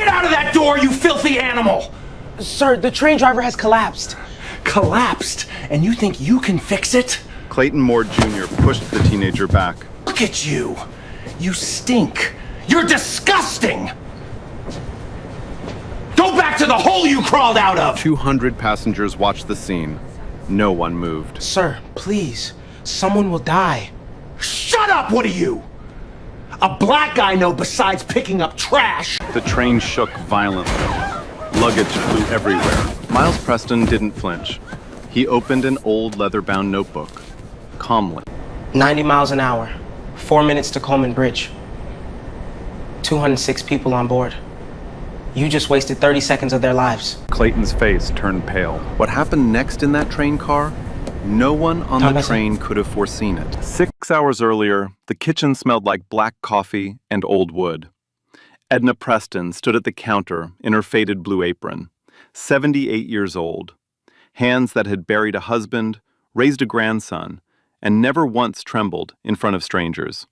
Get out of that door, you filthy animal! Sir, the train driver has collapsed. Collapsed? And you think you can fix it? Clayton Moore Jr. pushed the teenager back. Look at you! You stink! You're disgusting! Go back to the hole you crawled out of! 200 passengers watched the scene. No one moved. Sir, please. Someone will die. Shut up, what are you? A black guy know besides picking up trash? The train shook violently. Luggage flew everywhere. Miles Preston didn't flinch. He opened an old leather-bound notebook. Calmly. 90 miles an hour. 4 minutes to Coleman Bridge. 206 people on board. You just wasted 30 seconds of their lives. Clayton's face turned pale. What happened next in that train car? No one on the train could have foreseen it. 6 hours earlier, the kitchen smelled like black coffee and old wood. Edna Preston stood at the counter in her faded blue apron, 78 years old. Hands that had buried a husband, raised a grandson, and never once trembled in front of strangers.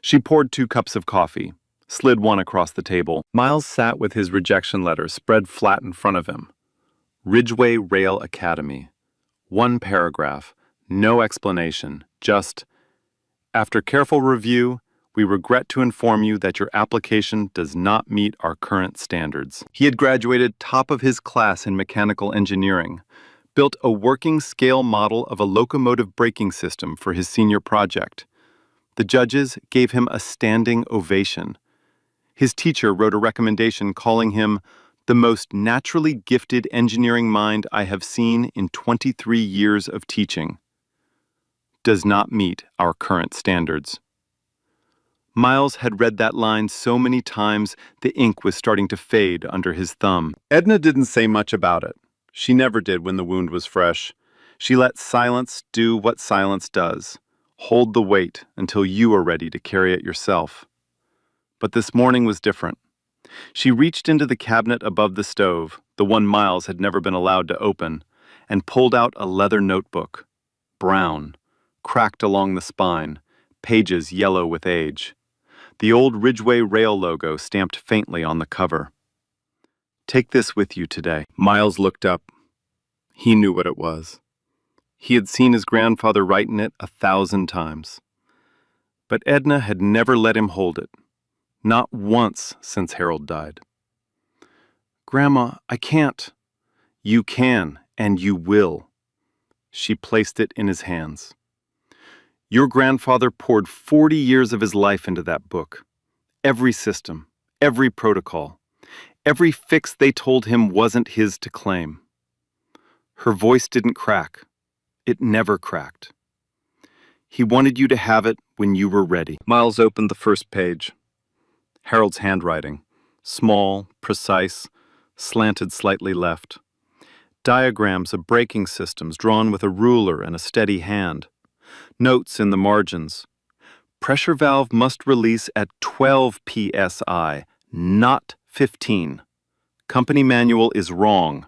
She poured 2 cups of coffee, slid one across the table. Miles sat with his rejection letter spread flat in front of him. Ridgeway Rail Academy. 1 paragraph, no explanation, just, after careful review, we regret to inform you that your application does not meet our current standards. He had graduated top of his class in mechanical engineering, built a working scale model of a locomotive braking system for his senior project. The judges gave him a standing ovation. His teacher wrote a recommendation calling him the most naturally gifted engineering mind I have seen in 23 years of teaching. Does not meet our current standards. Miles had read that line so many times the ink was starting to fade under his thumb. Edna didn't say much about it. She never did when the wound was fresh. She let silence do what silence does. Hold the weight until you are ready to carry it yourself. But this morning was different. She reached into the cabinet above the stove, the one Miles had never been allowed to open, and pulled out a leather notebook. Brown, cracked along the spine, pages yellow with age. The old Ridgeway Rail logo stamped faintly on the cover. Take this with you today. Miles looked up. He knew what it was. He had seen his grandfather write in it 1,000 times. But Edna had never let him hold it. Not once since Harold died. Grandma, I can't. You can, and you will. She placed it in his hands. Your grandfather poured 40 years of his life into that book. Every system, every protocol, every fix they told him wasn't his to claim. Her voice didn't crack. It never cracked. He wanted you to have it when you were ready. Miles opened the first page. Harold's handwriting, small, precise, slanted slightly left. Diagrams of braking systems drawn with a ruler and a steady hand. Notes in the margins. Pressure valve must release at 12 psi, not 15. Company manual is wrong.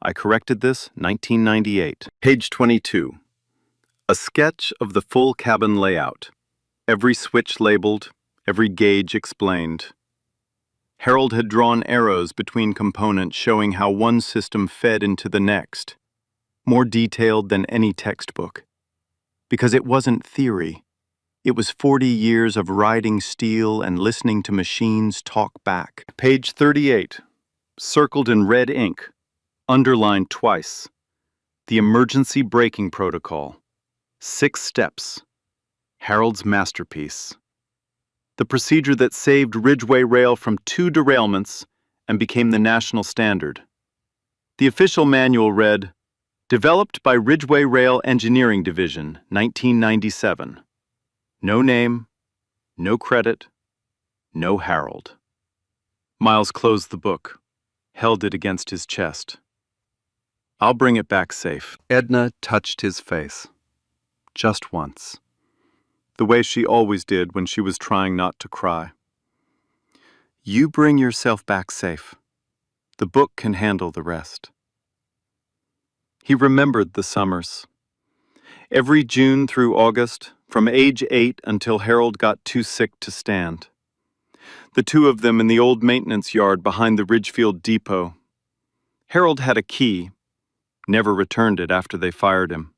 I corrected this 1998. Page 22. A sketch of the full cabin layout. Every switch labeled, every gauge explained. Harold had drawn arrows between components showing how one system fed into the next, more detailed than any textbook. Because it wasn't theory. It was 40 years of riding steel and listening to machines talk back. Page 38, circled in red ink, underlined twice. The emergency braking protocol. 6 steps. Harold's masterpiece. The procedure that saved Ridgeway Rail from 2 derailments and became the national standard. The official manual read, developed by Ridgeway Rail Engineering Division, 1997. No name, no credit, no Harold. Miles closed the book, held it against his chest. I'll bring it back safe. Edna touched his face. Just once. The way she always did when she was trying not to cry. You bring yourself back safe. The book can handle the rest. He remembered the summers. Every June through August, from age 8 until Harold got too sick to stand. The two of them in the old maintenance yard behind the Ridgefield depot. Harold had a key, never returned it after they fired him.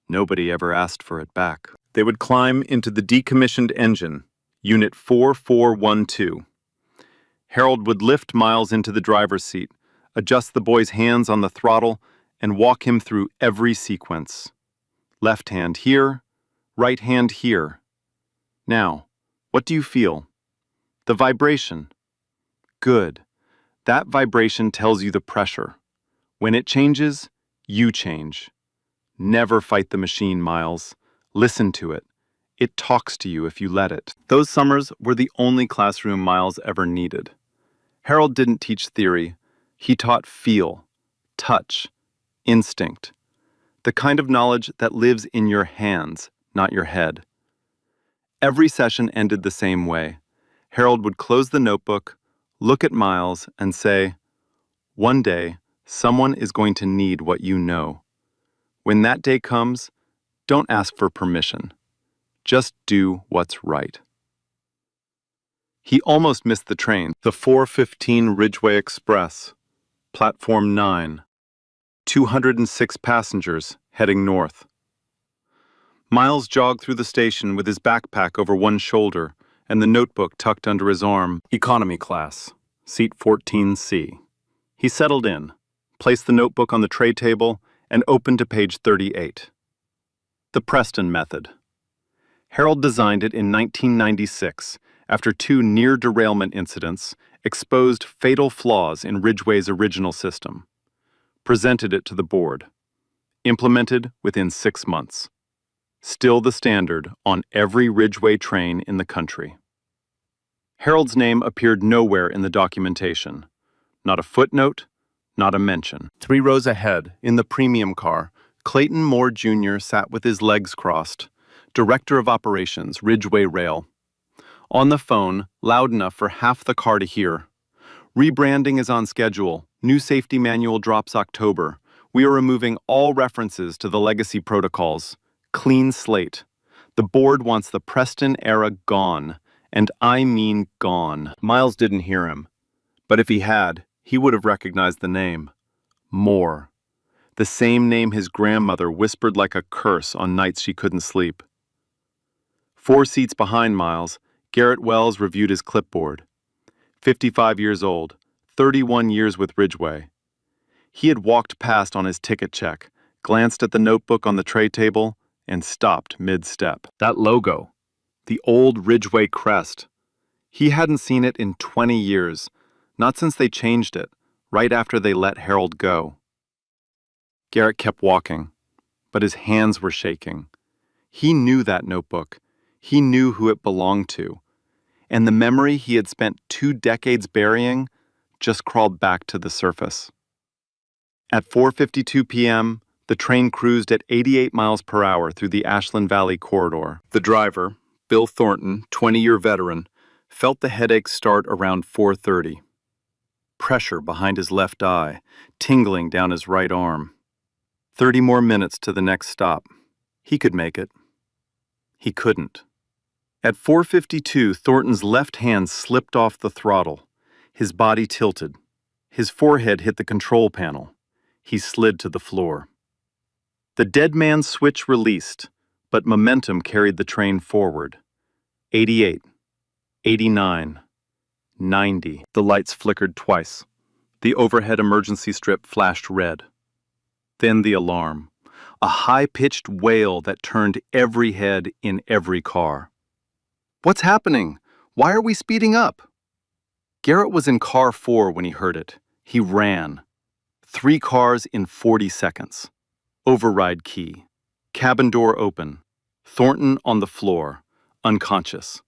Nobody ever asked for it back. They would climb into the decommissioned engine, Unit 4412. Harold would lift Miles into the driver's seat, adjust the boy's hands on the throttle, and walk him through every sequence. Left hand here, right hand here. Now, what do you feel? The vibration. Good. That vibration tells you the pressure. When it changes, you change. Never fight the machine, Miles. Listen to it. It talks to you if you let it. Those summers were the only classroom Miles ever needed. Harold didn't teach theory. He taught feel, touch, instinct. The kind of knowledge that lives in your hands, not your head. Every session ended the same way. Harold would close the notebook, look at Miles, and say, "One day, someone is going to need what you know. When that day comes, don't ask for permission. Just do what's right." He almost missed the train. The 4:15 Ridgeway Express, Platform 9. 206 passengers heading north. Miles jogged through the station with his backpack over one shoulder and the notebook tucked under his arm. Economy class, seat 14C. He settled in, placed the notebook on the tray table, and opened to page 38. The Preston Method. Harold designed it in 1996 after two near derailment incidents exposed fatal flaws in Ridgeway's original system. Presented it to the board. Implemented within 6 months. Still the standard on every Ridgeway train in the country. Harold's name appeared nowhere in the documentation. Not a footnote, not a mention. 3 rows ahead, in the premium car, Clayton Moore Jr. sat with his legs crossed. Director of Operations, Ridgeway Rail. On the phone, loud enough for half the car to hear. Rebranding is on schedule. New safety manual drops October. We are removing all references to the legacy protocols. Clean slate. The board wants the Preston era gone. And I mean gone. Miles didn't hear him. But if he had, he would have recognized the name. Moore. The same name his grandmother whispered like a curse on nights she couldn't sleep. 4 seats behind Miles, Garrett Wells reviewed his clipboard. 55 years old, 31 years with Ridgeway. He had walked past on his ticket check, glanced at the notebook on the tray table, and stopped mid-step. That logo, the old Ridgeway crest. He hadn't seen it in 20 years, not since they changed it, right after they let Harold go. Garrett kept walking, but his hands were shaking. He knew that notebook. He knew who it belonged to. And the memory he had spent 2 decades burying just crawled back to the surface. At 4:52 p.m., the train cruised at 88 miles per hour through the Ashland Valley corridor. The driver, Bill Thornton, 20-year veteran, felt the headache start around 4:30. Pressure behind his left eye, tingling down his right arm. 30 more minutes to the next stop. He could make it. He couldn't. At 4:52, Thornton's left hand slipped off the throttle. His body tilted. His forehead hit the control panel. He slid to the floor. The dead man's switch released, but momentum carried the train forward. 88, 89, 90. The lights flickered twice. The overhead emergency strip flashed red. Then the alarm. A high-pitched wail that turned every head in every car. What's happening? Why are we speeding up? Garrett was in car 4 when he heard it. He ran. 3 cars in 40 seconds. Override key. Cabin door open. Thornton on the floor, unconscious.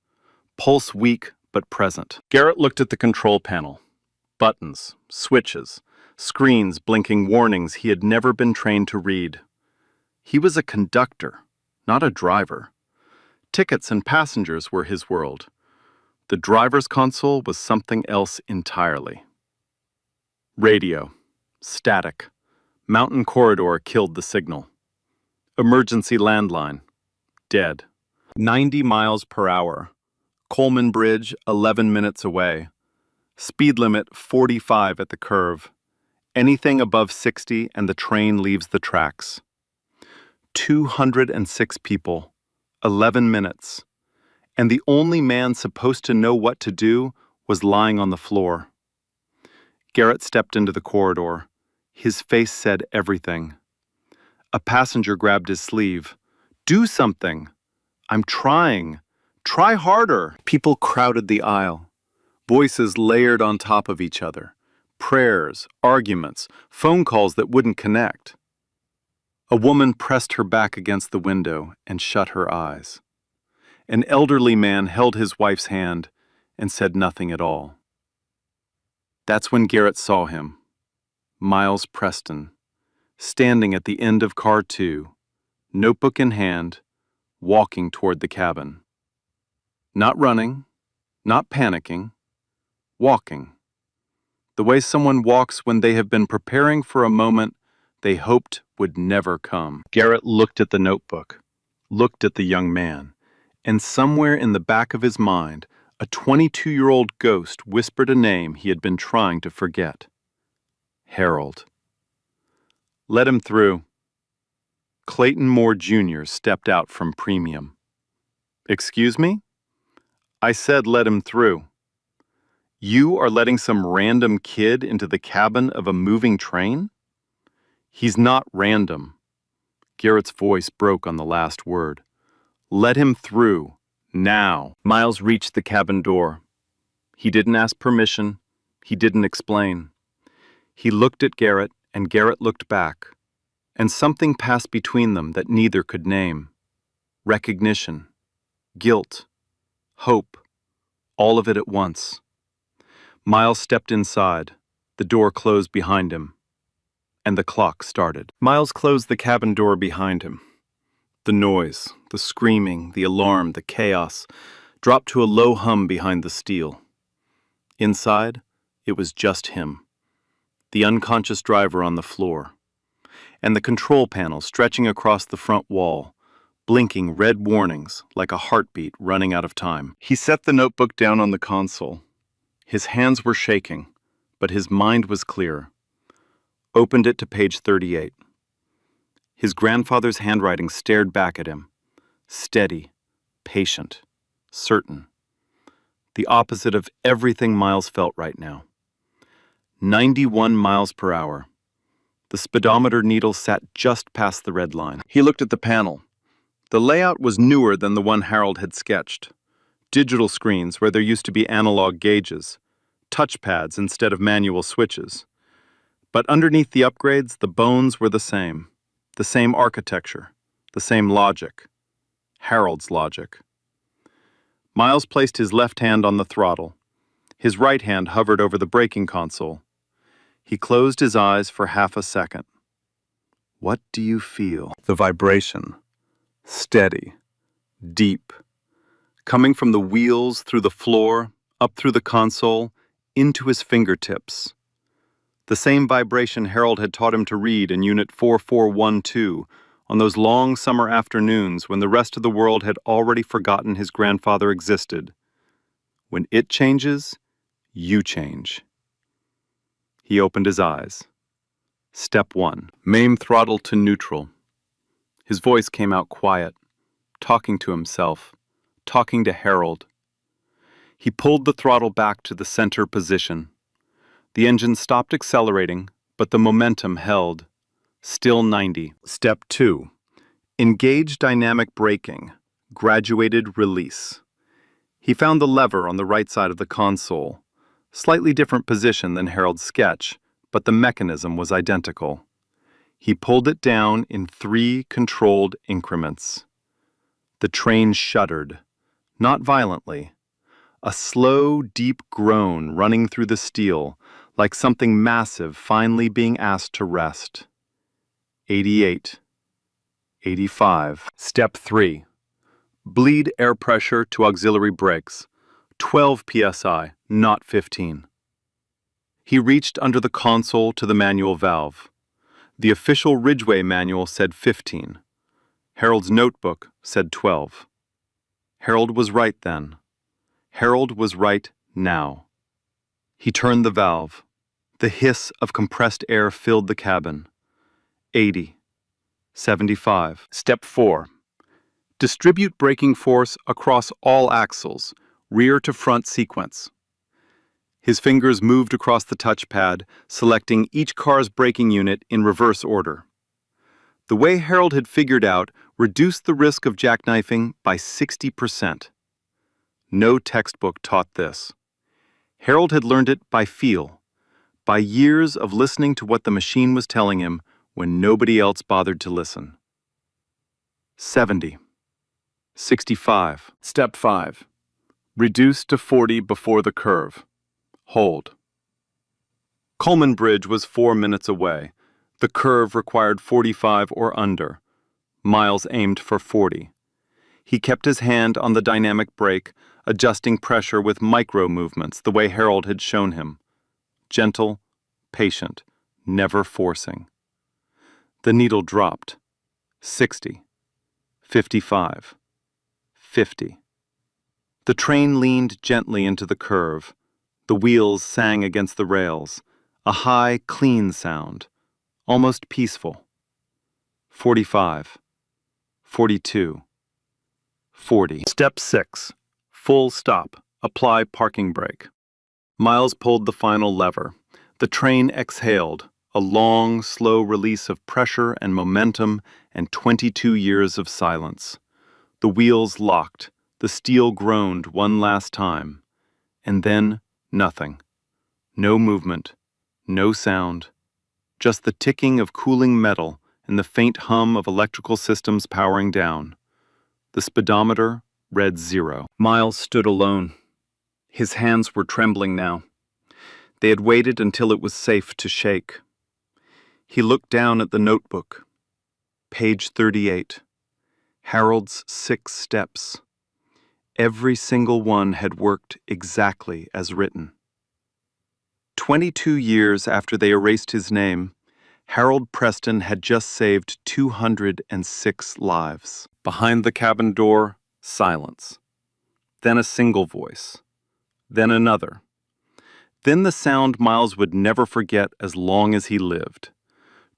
Pulse weak but present. Garrett looked at the control panel. Buttons, switches, screens blinking warnings he had never been trained to read. He was a conductor, not a driver. Tickets and passengers were his world. The driver's console was something else entirely. Radio. Static. Mountain corridor killed the signal. Emergency landline. Dead. 90 miles per hour. Coleman Bridge, 11 minutes away. Speed limit 45 at the curve. Anything above 60 and the train leaves the tracks. 206 people, 11 minutes. And the only man supposed to know what to do was lying on the floor. Garrett stepped into the corridor. His face said everything. A passenger grabbed his sleeve. "Do something." "I'm trying. Try harder." People crowded the aisle. Voices layered on top of each other. Prayers, arguments, phone calls that wouldn't connect. A woman pressed her back against the window and shut her eyes. An elderly man held his wife's hand and said nothing at all. That's when Garrett saw him, Miles Preston, standing at the end of car 2, notebook in hand, walking toward the cabin. Not running, not panicking, walking. The way someone walks when they have been preparing for a moment they hoped would never come. Garrett looked at the notebook, looked at the young man, and somewhere in the back of his mind, a 22-year-old ghost whispered a name he had been trying to forget. Harold. Let him through. Clayton Moore Jr. stepped out from Premium. Excuse me? I said let him through. You are letting some random kid into the cabin of a moving train? He's not random. Garrett's voice broke on the last word. Let him through, now. Miles reached the cabin door. He didn't ask permission. He didn't explain. He looked at Garrett, and Garrett looked back. And something passed between them that neither could name. Recognition, guilt, hope, all of it at once. Miles stepped inside. The door closed behind him. And the clock started. Miles closed the cabin door behind him. The noise, the screaming, the alarm, the chaos dropped to a low hum behind the steel. Inside, it was just him, the unconscious driver on the floor, and the control panel stretching across the front wall, blinking red warnings like a heartbeat running out of time. He set the notebook down on the console. His hands were shaking, but his mind was clear. Opened it to page 38. His grandfather's handwriting stared back at him, steady, patient, certain. The opposite of everything Miles felt right now. 91 miles per hour. The speedometer needle sat just past the red line. He looked at the panel. The layout was newer than the one Harold had sketched. Digital screens where there used to be analog gauges, touchpads instead of manual switches. But underneath the upgrades, the bones were the same architecture, the same logic. Harold's logic. Miles placed his left hand on the throttle. His right hand hovered over the braking console. He closed his eyes for half a second. What do you feel? The vibration. Steady. Deep. Coming from the wheels, through the floor, up through the console, into his fingertips. The same vibration Harold had taught him to read in Unit 4412 on those long summer afternoons when the rest of the world had already forgotten his grandfather existed. When it changes, you change. He opened his eyes. Step 1. Main throttle to neutral. His voice came out quiet, talking to himself, talking to Harold. He pulled the throttle back to the center position. The engine stopped accelerating, but the momentum held. Still 90. Step 2. Engage dynamic braking. Graduated release. He found the lever on the right side of the console. Slightly different position than Harold's sketch, but the mechanism was identical. He pulled it down in 3 controlled increments. The train shuddered, not violently. A slow, deep groan running through the steel, like something massive finally being asked to rest. 88. 85. Step 3. Bleed air pressure to auxiliary brakes. 12 psi, not 15. He reached under the console to the manual valve. The official Ridgeway manual said 15. Harold's notebook said 12. Harold was right then. Harold was right now. He turned the valve. The hiss of compressed air filled the cabin. 80. 75. Step 4. Distribute braking force across all axles, rear to front sequence. His fingers moved across the touchpad, selecting each car's braking unit in reverse order. The way Harold had figured out reduced the risk of jackknifing by 60%. No textbook taught this. Harold had learned it by feel, by years of listening to what the machine was telling him when nobody else bothered to listen. 70. 65. Step 5. Reduce to 40 before the curve. Hold. Coleman Bridge was 4 minutes away. The curve required 45 or under. Miles aimed for 40. He kept his hand on the dynamic brake, adjusting pressure with micro movements the way Harold had shown him. Gentle, patient, never forcing. The needle dropped. 60. 55. 50. The train leaned gently into the curve. The wheels sang against the rails, a high, clean sound, almost peaceful. 45. 42. 40. Step 6. Full stop. Apply parking brake. Miles pulled the final lever. The train exhaled, a long, slow release of pressure and momentum and 22 years of silence. The wheels locked. The steel groaned one last time. And then nothing. No movement. No sound. Just the ticking of cooling metal and the faint hum of electrical systems powering down. The speedometer read 0. Miles stood alone. His hands were trembling now. They had waited until it was safe to shake. He looked down at the notebook. Page 38. Harold's 6 steps. Every single one had worked exactly as written. 22 years after they erased his name, Harold Preston had just saved 206 lives. Behind the cabin door, silence. Then a single voice. Then another. Then the sound Miles would never forget as long as he lived.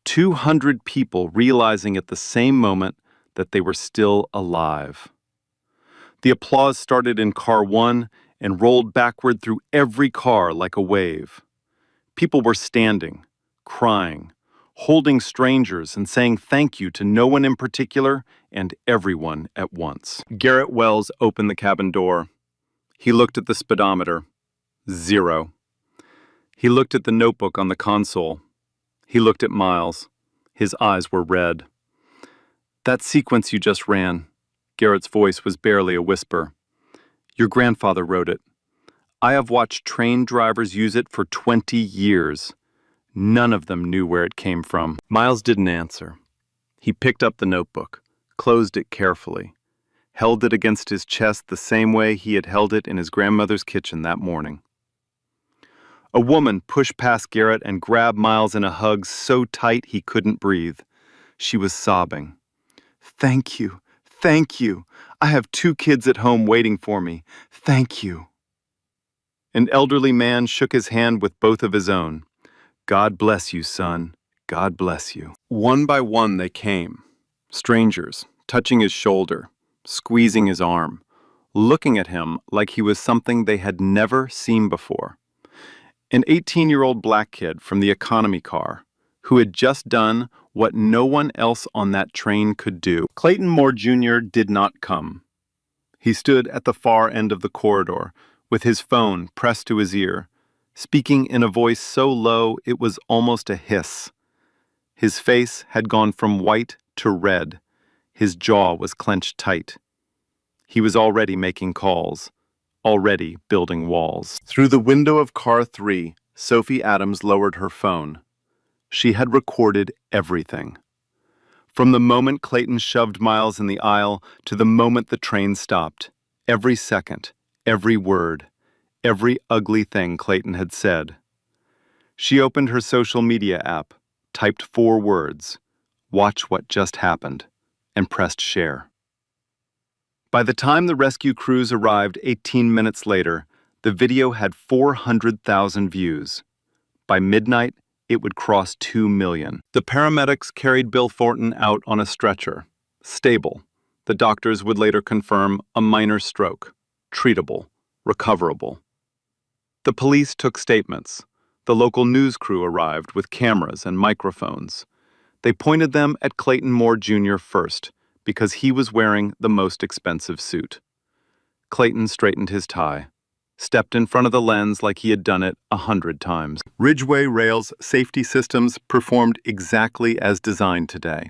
200 people realizing at the same moment that they were still alive. The applause started in car 1 and rolled backward through every car like a wave. People were standing, crying, holding strangers and saying thank you to no one in particular and everyone at once. Garrett Wells opened the cabin door. He looked at the speedometer. 0. He looked at the notebook on the console. He looked at Miles. His eyes were red. That sequence you just ran, Garrett's voice was barely a whisper. Your grandfather wrote it. I have watched train drivers use it for 20 years. None of them knew where it came from. Miles didn't answer. He picked up the notebook, closed it carefully, held it against his chest the same way he had held it in his grandmother's kitchen that morning. A woman pushed past Garrett and grabbed Miles in a hug so tight he couldn't breathe. She was sobbing. Thank you. Thank you. I have 2 kids at home waiting for me. Thank you. An elderly man shook his hand with both of his own. God bless you, son. God bless you. One by one they came. Strangers, touching his shoulder, squeezing his arm, looking at him like he was something they had never seen before. An 18-year-old black kid from the economy car, who had just done what no one else on that train could do. Clayton Moore Jr. did not come. He stood at the far end of the corridor, with his phone pressed to his ear, speaking in a voice so low it was almost a hiss. His face had gone from white to red. His jaw was clenched tight. He was already making calls, already building walls. Through the window of car 3, Sophie Adams lowered her phone. She had recorded everything. From the moment Clayton shoved Miles in the aisle to the moment the train stopped, every second, every word, every ugly thing Clayton had said. She opened her social media app, typed 4 words, "Watch what just happened," and pressed share. By the time the rescue crews arrived 18 minutes later, the video had 400,000 views. By midnight, it would cross 2 million. The paramedics carried Bill Thornton out on a stretcher. Stable. The doctors would later confirm a minor stroke. Treatable. Recoverable. The police took statements. The local news crew arrived with cameras and microphones. They pointed them at Clayton Moore Jr. first, because he was wearing the most expensive suit. Clayton straightened his tie, stepped in front of the lens like he had done it 100 times. Ridgeway Rail's safety systems performed exactly as designed today.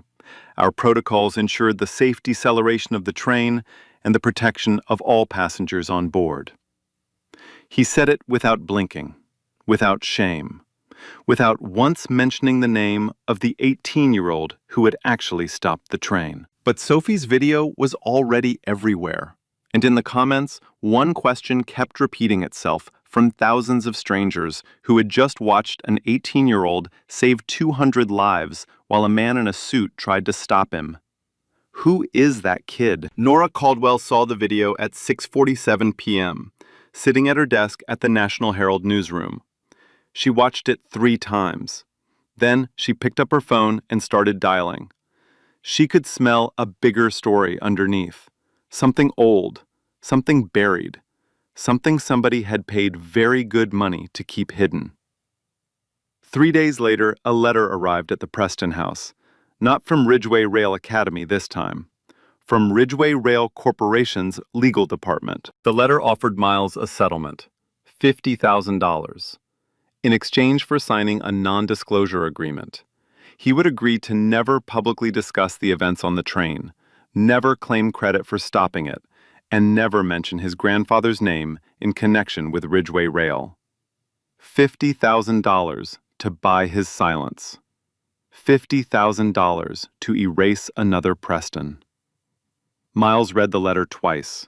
Our protocols ensured the safe deceleration of the train and the protection of all passengers on board. He said it without blinking, without shame, without once mentioning the name of the 18-year-old who had actually stopped the train. But Sophie's video was already everywhere. And in the comments, one question kept repeating itself from thousands of strangers who had just watched an 18-year-old save 200 lives while a man in a suit tried to stop him. Who is that kid? Nora Caldwell saw the video at 6:47 p.m., sitting at her desk at the National Herald newsroom. She watched it 3 times. Then she picked up her phone and started dialing. She could smell a bigger story underneath. Something old, something buried, something somebody had paid very good money to keep hidden. 3 days later, a letter arrived at the Preston house. Not from Ridgeway Rail Academy this time. From Ridgeway Rail Corporation's legal department. The letter offered Miles a settlement, $50,000, in exchange for signing a non-disclosure agreement. He would agree to never publicly discuss the events on the train, never claim credit for stopping it, and never mention his grandfather's name in connection with Ridgeway Rail. $50,000 to buy his silence. $50,000 to erase another Preston. Miles read the letter twice.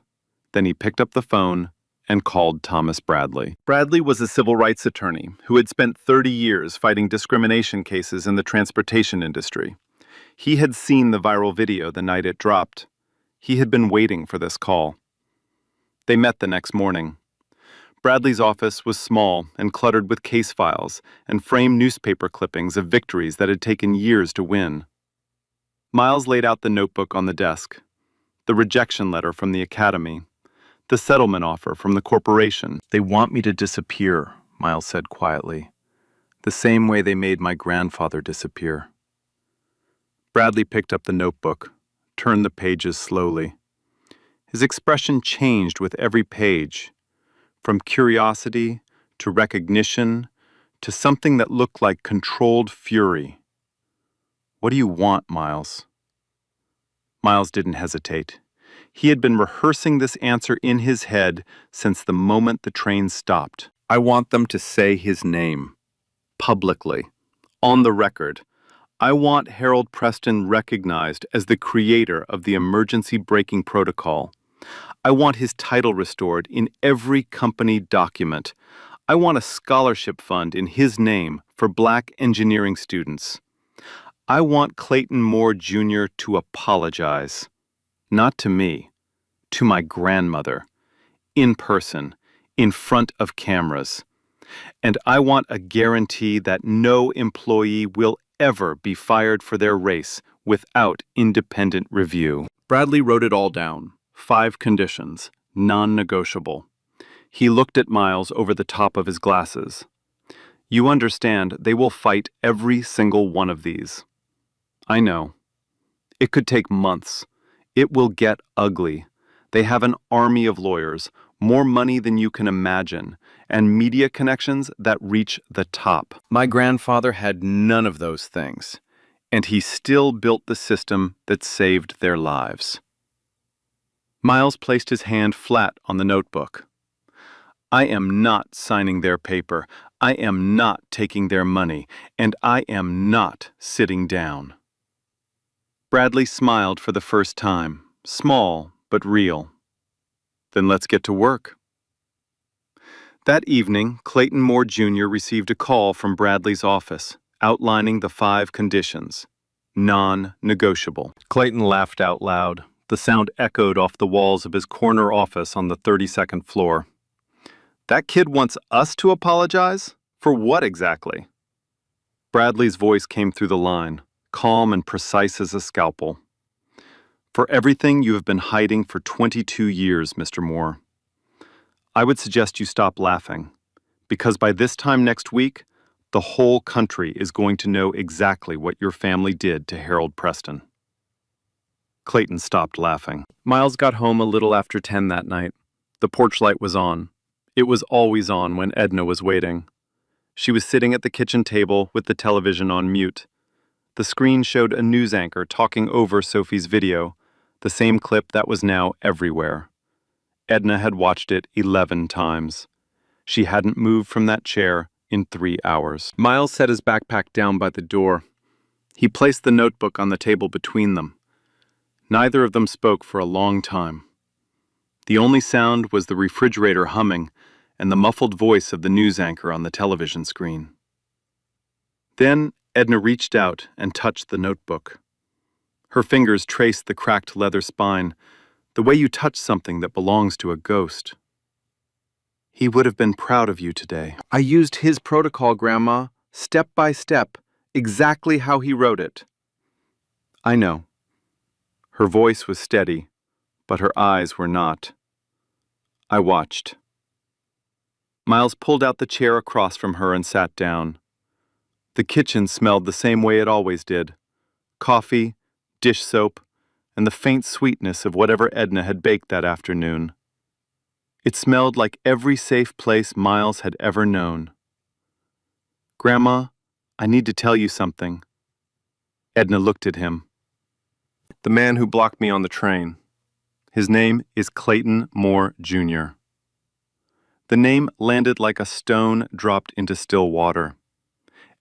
Then he picked up the phone and called Thomas Bradley. Bradley was a civil rights attorney who had spent 30 years fighting discrimination cases in the transportation industry. He had seen the viral video the night it dropped. He had been waiting for this call. They met the next morning. Bradley's office was small and cluttered with case files and framed newspaper clippings of victories that had taken years to win. Miles laid out the notebook on the desk. The rejection letter from the academy. The settlement offer from the corporation. "They want me to disappear," Miles said quietly. "The same way they made my grandfather disappear." Bradley picked up the notebook, turned the pages slowly. His expression changed with every page, from curiosity to recognition to something that looked like controlled fury. "What do you want, Miles?" Miles didn't hesitate. He had been rehearsing this answer in his head since the moment the train stopped. "I want them to say his name. Publicly. On the record. I want Harold Preston recognized as the creator of the emergency braking protocol. I want his title restored in every company document. I want a scholarship fund in his name for black engineering students. I want Clayton Moore Jr. to apologize. Not to me, to my grandmother, in person, in front of cameras. And I want a guarantee that no employee will ever be fired for their race without independent review." Bradley wrote it all down. 5 conditions, non-negotiable. He looked at Miles over the top of his glasses. "You understand, they will fight every single one of these." "I know. It could take months. It will get ugly. They have an army of lawyers, more money than you can imagine, and media connections that reach the top. My grandfather had none of those things, and he still built the system that saved their lives." Miles placed his hand flat on the notebook. "I am not signing their paper. I am not taking their money, and I am not sitting down." Bradley smiled for the first time, small but real. "Then let's get to work." That evening, Clayton Moore Jr. received a call from Bradley's office, outlining the 5 conditions. Non-negotiable. Clayton laughed out loud, The sound echoed off the walls of his corner office on the 32nd floor. That kid wants us to apologize? For what exactly? Bradley's voice came through the line, calm and precise as a scalpel. For everything you have been hiding for 22 years, Mr. Moore. I would suggest you stop laughing, because by this time next week, the whole country is going to know exactly what your family did to Harold Preston. Clayton stopped laughing. Miles got home a little after 10 that night. The porch light was on. It was always on when Edna was waiting. She was sitting at the kitchen table with the television on mute. The screen showed a news anchor talking over Sophie's video, the same clip that was now everywhere. Edna had watched it 11 times. She hadn't moved from that chair in 3 hours. Miles set his backpack down by the door. He placed the notebook on the table between them. Neither of them spoke for a long time. The only sound was the refrigerator humming and the muffled voice of the news anchor on the television screen. Then Edna reached out and touched the notebook. Her fingers traced the cracked leather spine, the way you touch something that belongs to a ghost. He would have been proud of you today. I used his protocol, Grandma, step by step, exactly how he wrote it. I know. Her voice was steady, but her eyes were not. I watched. Miles pulled out the chair across from her and sat down. The kitchen smelled the same way it always did. Coffee, dish soap, and the faint sweetness of whatever Edna had baked that afternoon. It smelled like every safe place Miles had ever known. Grandma, I need to tell you something. Edna looked at him. The man who blocked me on the train. His name is Clayton Moore, Jr. The name landed like a stone dropped into still water.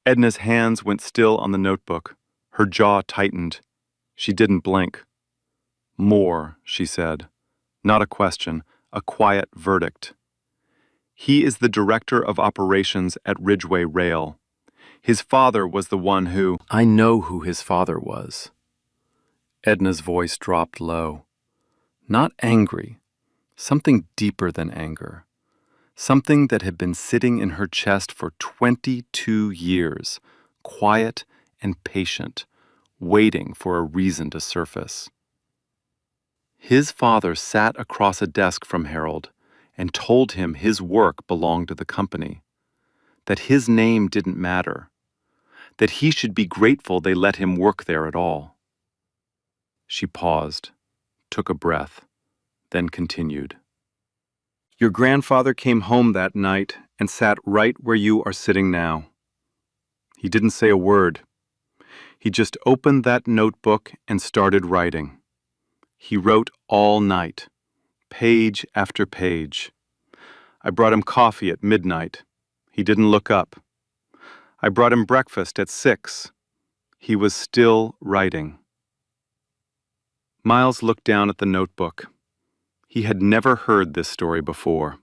Edna's hands went still on the notebook. Her jaw tightened. She didn't blink. Moore, she said. Not a question, a quiet verdict. He is the director of operations at Ridgeway Rail. His father was the one who... I know who his father was. Edna's voice dropped low. Not angry. Something deeper than anger. Something that had been sitting in her chest for 22 years, quiet and patient, waiting for a reason to surface. His father sat across a desk from Harold and told him his work belonged to the company, that his name didn't matter, that he should be grateful they let him work there at all. She paused, took a breath, then continued. Your grandfather came home that night and sat right where you are sitting now. He didn't say a word. He just opened that notebook and started writing. He wrote all night, page after page. I brought him coffee at midnight. He didn't look up. I brought him breakfast at 6. He was still writing. Miles looked down at the notebook. He had never heard this story before.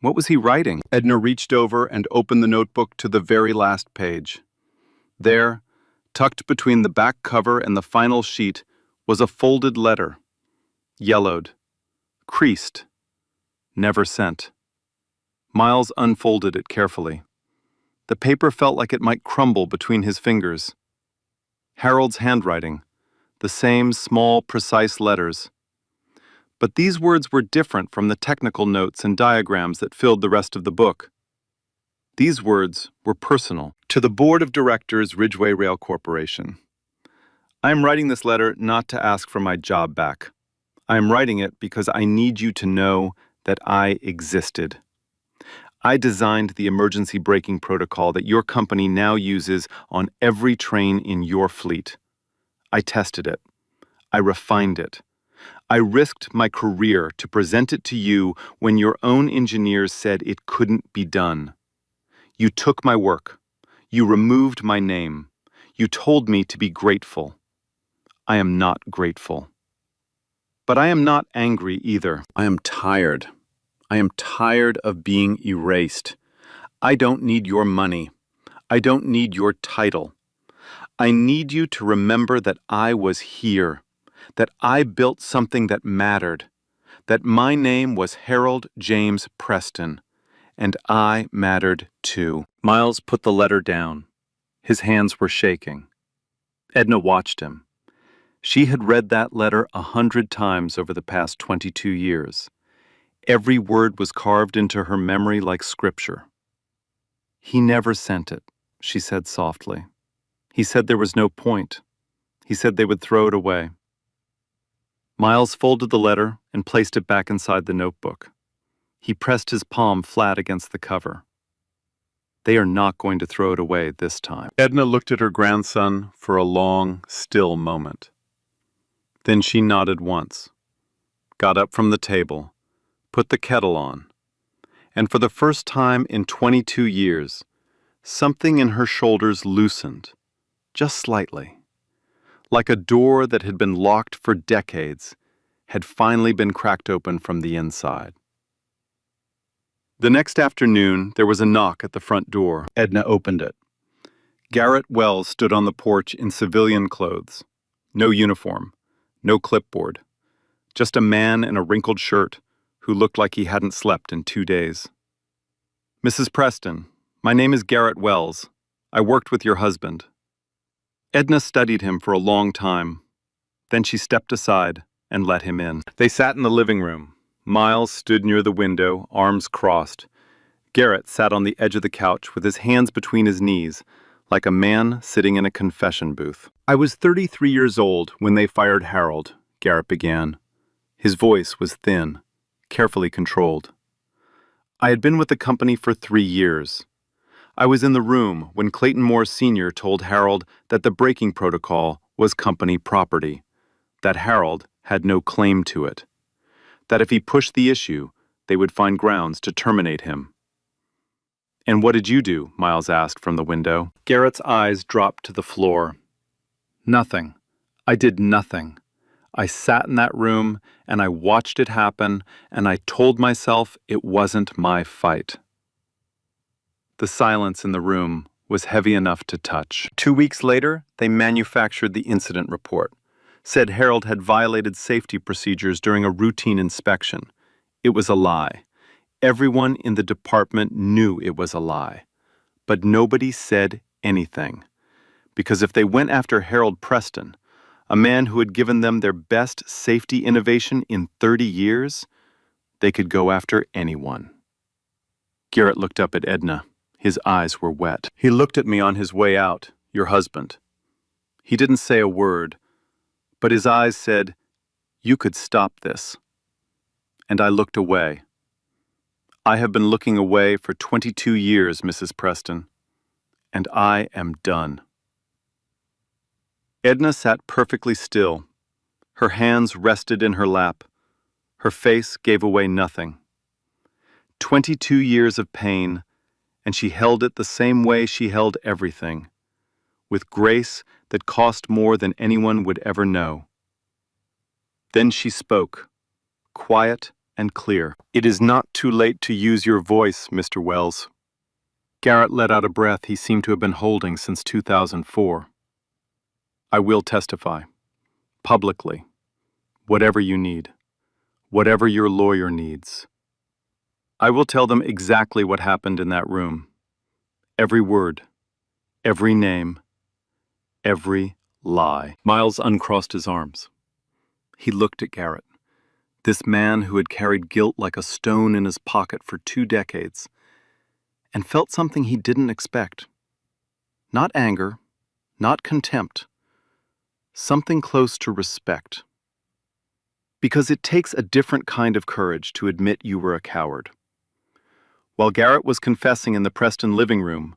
What was he writing? Edna reached over and opened the notebook to the very last page. There, tucked between the back cover and the final sheet, was a folded letter. Yellowed. Creased. Never sent. Miles unfolded it carefully. The paper felt like it might crumble between his fingers. Harold's handwriting. The same small, precise letters. But these words were different from the technical notes and diagrams that filled the rest of the book. These words were personal. To the Board of Directors, Ridgeway Rail Corporation. I am writing this letter not to ask for my job back. I am writing it because I need you to know that I existed. I designed the emergency braking protocol that your company now uses on every train in your fleet. I tested it. I refined it. I risked my career to present it to you when your own engineers said it couldn't be done. You took my work. You removed my name. You told me to be grateful. I am not grateful. But I am not angry either. I am tired. I am tired of being erased. I don't need your money. I don't need your title. I need you to remember that I was here, that I built something that mattered, that my name was Harold James Preston, and I mattered too. Miles put the letter down. His hands were shaking. Edna watched him. She had read that letter 100 times over the past 22 years. Every word was carved into her memory like scripture. "He never sent it," she said softly. "He said there was no point. He said they would throw it away." Miles folded the letter and placed it back inside the notebook. He pressed his palm flat against the cover. They are not going to throw it away this time. Edna looked at her grandson for a long, still moment. Then she nodded once, got up from the table, put the kettle on, and for the first time in 22 years, something in her shoulders loosened, just slightly, like a door that had been locked for decades had finally been cracked open from the inside. The next afternoon, there was a knock at the front door. Edna opened it. Garrett Wells stood on the porch in civilian clothes. No uniform, no clipboard. Just a man in a wrinkled shirt who looked like he hadn't slept in 2 days. "Mrs. Preston, my name is Garrett Wells. I worked with your husband." Edna studied him for a long time. Then she stepped aside and let him in. They sat in the living room. Miles stood near the window, arms crossed. Garrett sat on the edge of the couch with his hands between his knees, like a man sitting in a confession booth. "I was 33 years old when they fired Harold," Garrett began. His voice was thin, carefully controlled. "I had been with the company for 3 years. I was in the room when Clayton Moore Sr. told Harold that the braking protocol was company property, that Harold had no claim to it, that if he pushed the issue, they would find grounds to terminate him." "And what did you do?" Miles asked from the window. Garrett's eyes dropped to the floor. "Nothing. I did nothing. I sat in that room and I watched it happen, and I told myself it wasn't my fight." The silence in the room was heavy enough to touch. 2 weeks later, they manufactured the incident report, said Harold had violated safety procedures during a routine inspection. It was a lie. Everyone in the department knew it was a lie. But nobody said anything. Because if they went after Harold Preston, a man who had given them their best safety innovation in 30 years, they could go after anyone. Garrett looked up at Edna. His eyes were wet. "He looked at me on his way out, your husband. He didn't say a word, but his eyes said, 'You could stop this.' And I looked away. I have been looking away for 22 years, Mrs. Preston, and I am done." Edna sat perfectly still. Her hands rested in her lap. Her face gave away nothing. 22 years of pain, and she held it the same way she held everything, with grace that cost more than anyone would ever know. Then she spoke, quiet and clear. "It is not too late to use your voice, Mr. Wells." Garrett let out a breath he seemed to have been holding since 2004. "I will testify, publicly, whatever you need, whatever your lawyer needs. I will tell them exactly what happened in that room. Every word, every name, every lie." Miles uncrossed his arms. He looked at Garrett, this man who had carried guilt like a stone in his pocket for 2 decades, and felt something he didn't expect. Not anger, not contempt, something close to respect. Because it takes a different kind of courage to admit you were a coward. While Garrett was confessing in the Preston living room,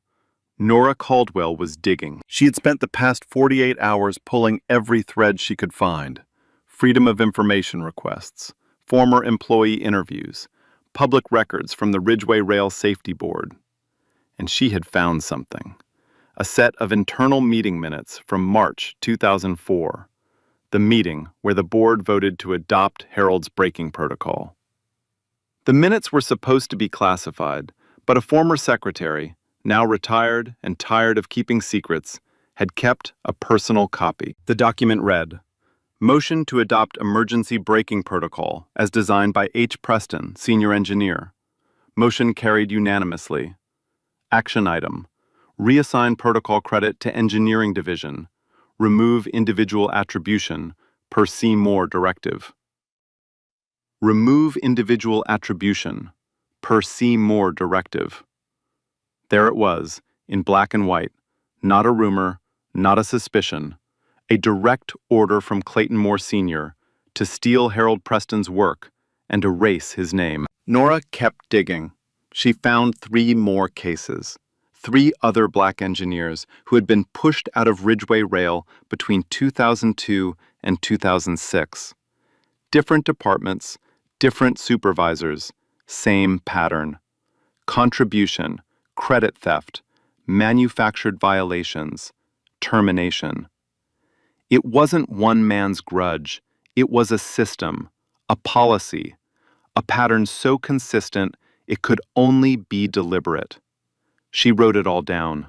Nora Caldwell was digging. She had spent the past 48 hours pulling every thread she could find. Freedom of information requests, former employee interviews, public records from the Ridgeway Rail Safety Board. And she had found something. A set of internal meeting minutes from March 2004. The meeting where the board voted to adopt Harold's braking protocol. The minutes were supposed to be classified, but a former secretary, now retired and tired of keeping secrets, had kept a personal copy. The document read, Motion to adopt emergency braking protocol as designed by H. Preston, senior engineer. Motion carried unanimously. Action item. Reassign protocol credit to engineering division. Remove individual attribution per C. Moore directive. Remove individual attribution per C. Moore directive. There it was, in black and white, not a rumor, not a suspicion, a direct order from Clayton Moore Sr. to steal Harold Preston's work and erase his name. Nora kept digging. She found 3 more cases. 3 other black engineers who had been pushed out of Ridgeway Rail between 2002 and 2006. Different departments, different supervisors, same pattern. Contribution, credit theft, manufactured violations, termination. It wasn't one man's grudge. It was a system, a policy, a pattern so consistent it could only be deliberate. She wrote it all down.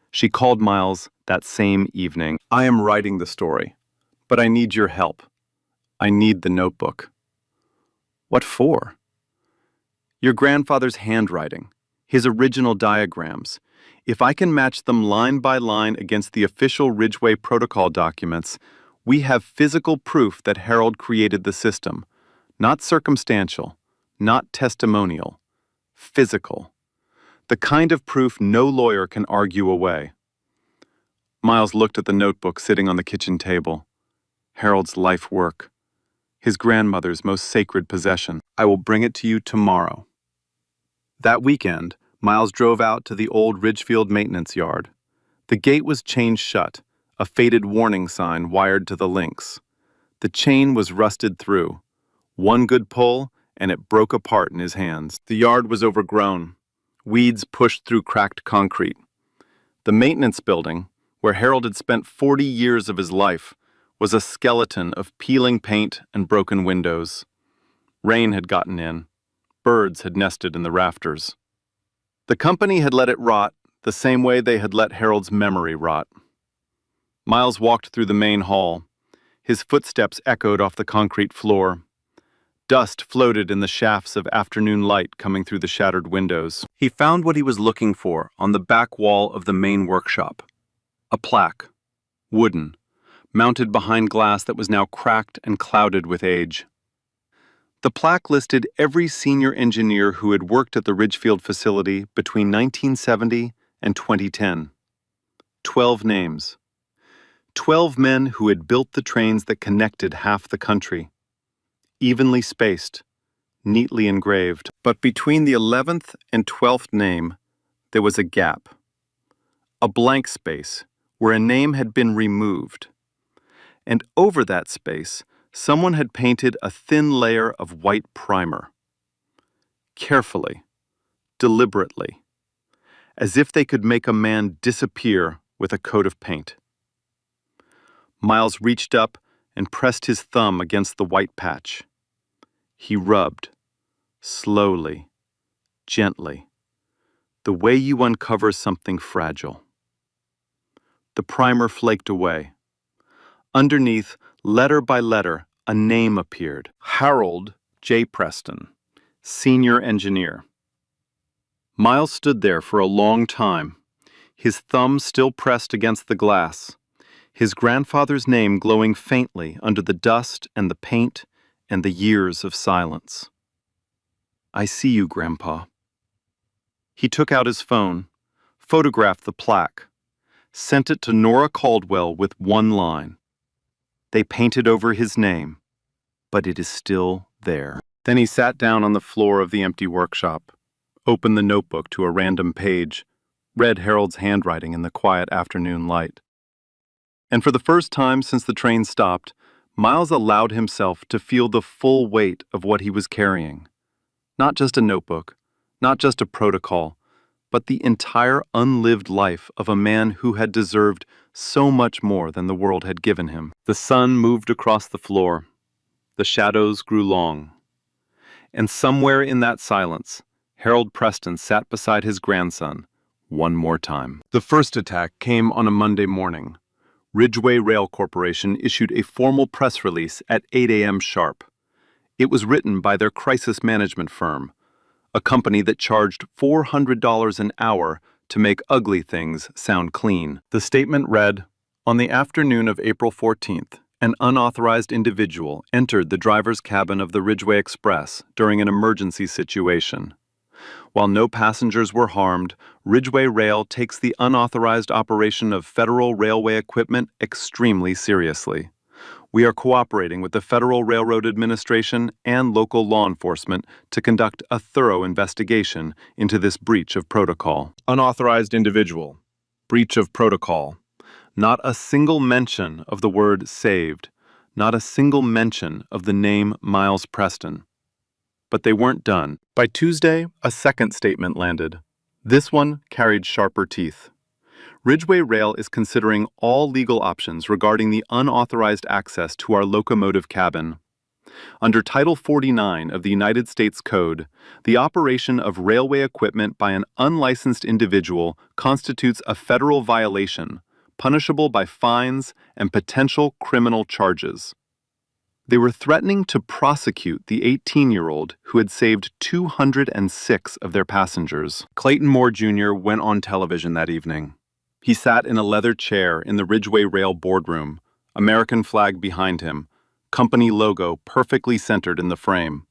She called Miles that same evening. I am writing the story, but I need your help. I need the notebook. What for? Your grandfather's handwriting, his original diagrams. If I can match them line by line against the official Ridgeway Protocol documents, we have physical proof that Harold created the system. Not circumstantial, not testimonial. Physical. The kind of proof no lawyer can argue away. Miles looked at the notebook sitting on the kitchen table. Harold's life work. His grandmother's most sacred possession. I will bring it to you tomorrow. That weekend, Miles drove out to the old Ridgefield maintenance yard. The gate was chained shut, a faded warning sign wired to the links. The chain was rusted through. One good pull, and it broke apart in his hands. The yard was overgrown. Weeds pushed through cracked concrete. The maintenance building, where Harold had spent 40 years of his life, was a skeleton of peeling paint and broken windows. Rain had gotten in. Birds had nested in the rafters. The company had let it rot the same way they had let Harold's memory rot. Miles walked through the main hall. His footsteps echoed off the concrete floor. Dust floated in the shafts of afternoon light coming through the shattered windows. He found what he was looking for on the back wall of the main workshop. A plaque, wooden, mounted behind glass that was now cracked and clouded with age. The plaque listed every senior engineer who had worked at the Ridgefield facility between 1970 and 2010. 12 names. 12 men who had built the trains that connected half the country. Evenly spaced, neatly engraved. But between the 11th and 12th name, there was a gap. A blank space where a name had been removed. And over that space, someone had painted a thin layer of white primer. Carefully, deliberately, as if they could make a man disappear with a coat of paint. Miles reached up and pressed his thumb against the white patch. He rubbed, slowly, gently, the way you uncover something fragile. The primer flaked away. Underneath, letter by letter, a name appeared. Harold J. Preston, senior engineer. Miles stood there for a long time, his thumb still pressed against the glass, his grandfather's name glowing faintly under the dust and the paint and the years of silence. I see you, Grandpa. He took out his phone, photographed the plaque, sent it to Nora Caldwell with one line. They painted over his name, but it is still there. Then he sat down on the floor of the empty workshop, opened the notebook to a random page, read Harold's handwriting in the quiet afternoon light. And for the first time since the train stopped, Miles allowed himself to feel the full weight of what he was carrying. Not just a notebook, not just a protocol, but the entire unlived life of a man who had deserved so much more than the world had given him. The sun moved across the floor. The shadows grew long. And somewhere in that silence, Harold Preston sat beside his grandson one more time. The first attack came on a Monday morning, Ridgeway Rail Corporation issued a formal press release at 8 a.m. sharp. It was written by their crisis management firm, a company that charged $400 an hour to make ugly things sound clean. The statement read, "On the afternoon of April 14th, an unauthorized individual entered the driver's cabin of the Ridgeway Express during an emergency situation. While no passengers were harmed, Ridgeway Rail takes the unauthorized operation of federal railway equipment extremely seriously. We are cooperating with the Federal Railroad Administration and local law enforcement to conduct a thorough investigation into this breach of protocol." Unauthorized individual. Breach of protocol. Not a single mention of the word saved. Not a single mention of the name Miles Preston. But they weren't done. By Tuesday, a second statement landed. This one carried sharper teeth. Ridgeway Rail is considering all legal options regarding the unauthorized access to our locomotive cabin. Under Title 49 of the United States Code, the operation of railway equipment by an unlicensed individual constitutes a federal violation, punishable by fines and potential criminal charges. They were threatening to prosecute the 18-year-old who had saved 206 of their passengers. Clayton Moore Jr. went on television that evening. He sat in a leather chair in the Ridgeway Rail boardroom, American flag behind him, company logo perfectly centered in the frame.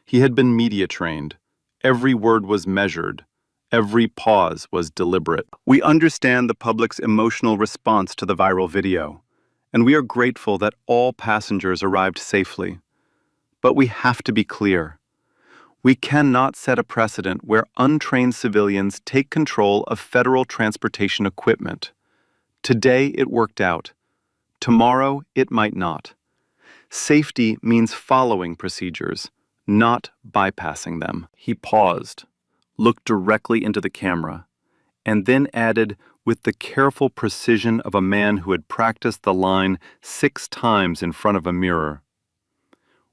He had been media trained. Every word was measured. Every pause was deliberate. "We understand the public's emotional response to the viral video, and we are grateful that all passengers arrived safely. But we have to be clear. We cannot set a precedent where untrained civilians take control of federal transportation equipment. Today it worked out. Tomorrow it might not. Safety means following procedures, not bypassing them." He paused, looked directly into the camera, and then added with the careful precision of a man who had practiced the line 6 times in front of a mirror.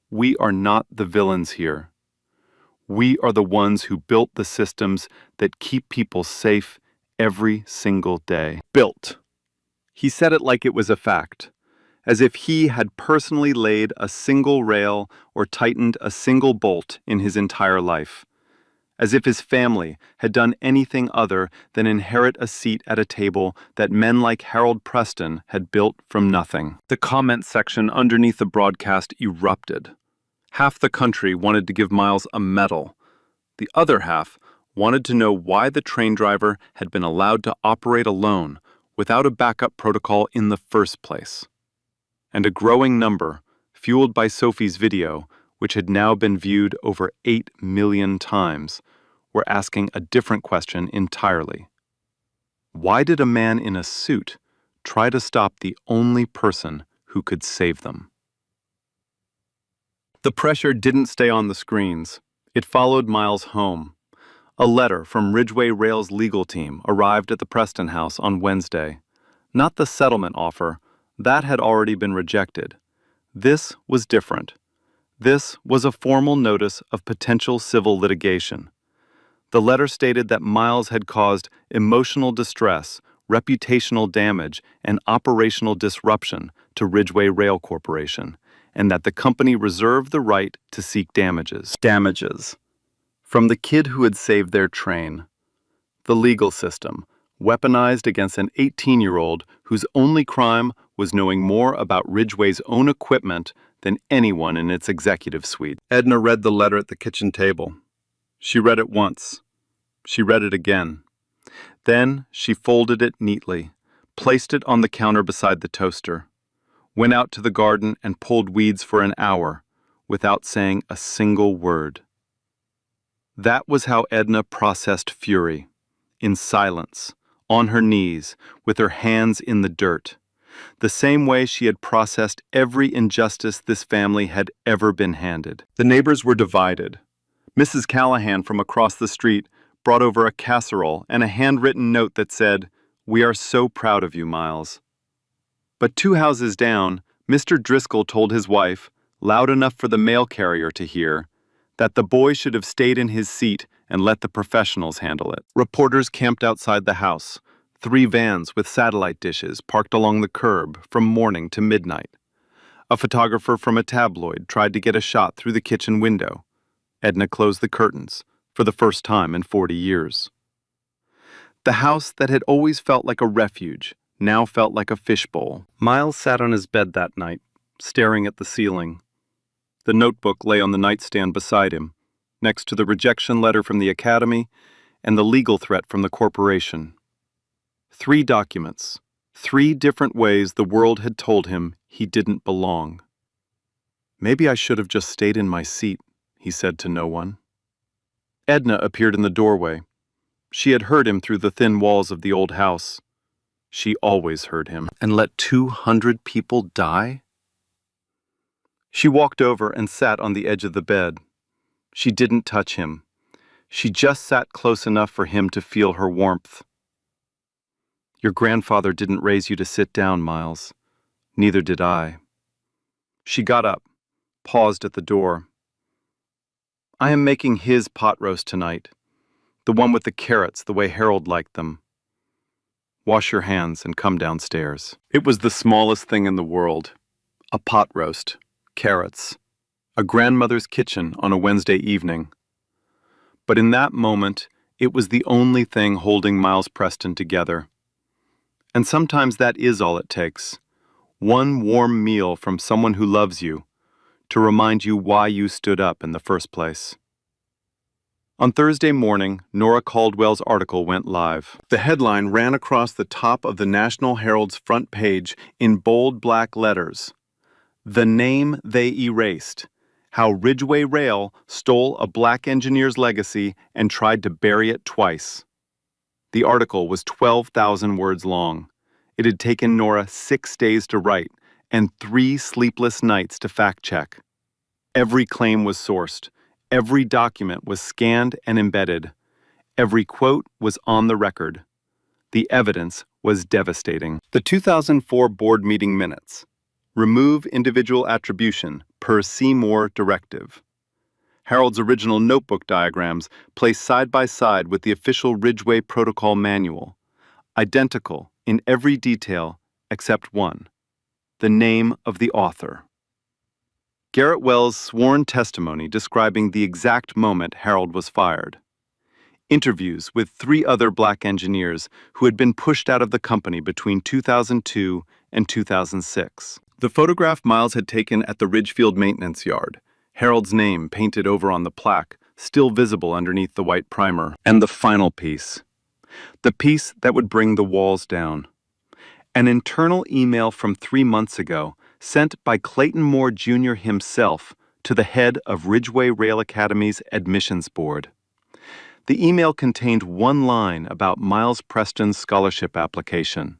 "We are not the villains here. We are the ones who built the systems that keep people safe every single day." Built. He said it like it was a fact, as if he had personally laid a single rail or tightened a single bolt in his entire life, as if his family had done anything other than inherit a seat at a table that men like Harold Preston had built from nothing. The comment section underneath the broadcast erupted. Half the country wanted to give Miles a medal. The other half wanted to know why the train driver had been allowed to operate alone without a backup protocol in the first place. And a growing number, fueled by Sophie's video, which had now been viewed over 8 million times, were asking a different question entirely. Why did a man in a suit try to stop the only person who could save them? The pressure didn't stay on the screens. It followed Miles home. A letter from Ridgeway Rail's legal team arrived at the Preston house on Wednesday. Not the settlement offer. That had already been rejected. This was different. This was a formal notice of potential civil litigation. The letter stated that Miles had caused emotional distress, reputational damage, and operational disruption to Ridgeway Rail Corporation, and that the company reserved the right to seek damages. Damages. From the kid who had saved their train. The legal system, weaponized against an 18-year-old whose only crime was knowing more about Ridgeway's own equipment than anyone in its executive suite. Edna read the letter at the kitchen table. She read it once. She read it again. Then she folded it neatly, placed it on the counter beside the toaster, went out to the garden and pulled weeds for an hour without saying a single word. That was how Edna processed fury, in silence, on her knees, with her hands in the dirt, the same way she had processed every injustice this family had ever been handed. The neighbors were divided. Mrs. Callahan from across the street brought over a casserole and a handwritten note that said, "We are so proud of you, Miles." But 2 houses down, Mr. Driscoll told his wife, loud enough for the mail carrier to hear, that the boy should have stayed in his seat and let the professionals handle it. Reporters camped outside the house, 3 vans with satellite dishes parked along the curb from morning to midnight. A photographer from a tabloid tried to get a shot through the kitchen window. Edna closed the curtains for the first time in 40 years. The house that had always felt like a refuge now felt like a fishbowl. Miles sat on his bed that night, staring at the ceiling. The notebook lay on the nightstand beside him, next to the rejection letter from the academy and the legal threat from the corporation. 3 documents, 3 different ways the world had told him he didn't belong. "Maybe I should have just stayed in my seat," he said to no one. Edna appeared in the doorway. She had heard him through the thin walls of the old house. She always heard him. And let 200 people die? She walked over and sat on the edge of the bed. She didn't touch him. She just sat close enough for him to feel her warmth. "Your grandfather didn't raise you to sit down, Miles. Neither did I." She got up, paused at the door. "I am making his pot roast tonight. The one with the carrots, the way Harold liked them. Wash your hands and come downstairs." It was the smallest thing in the world. A pot roast, carrots, a grandmother's kitchen on a Wednesday evening. But in that moment, it was the only thing holding Miles Preston together. And sometimes that is all it takes. One warm meal from someone who loves you to remind you why you stood up in the first place. On Thursday morning, Nora Caldwell's article went live. The headline ran across the top of the National Herald's front page in bold black letters. "The Name They Erased: How Ridgeway Rail Stole a Black Engineer's Legacy and Tried to Bury It Twice." The article was 12,000 words long. It had taken Nora 6 days to write and 3 sleepless nights to fact-check. Every claim was sourced. Every document was scanned and embedded. Every quote was on the record. The evidence was devastating. The 2004 board meeting minutes. Remove individual attribution per Seymour directive. Harold's original notebook diagrams placed side by side with the official Ridgeway Protocol manual. Identical in every detail except one: the name of the author. Garrett Wells' sworn testimony describing the exact moment Harold was fired. Interviews with 3 other black engineers who had been pushed out of the company between 2002 and 2006. The photograph Miles had taken at the Ridgefield Maintenance Yard, Harold's name painted over on the plaque, still visible underneath the white primer. And the final piece. The piece that would bring the walls down. An internal email from 3 months ago sent by Clayton Moore Jr. himself to the head of Ridgeway Rail Academy's admissions board. The email contained one line about Miles Preston's scholarship application.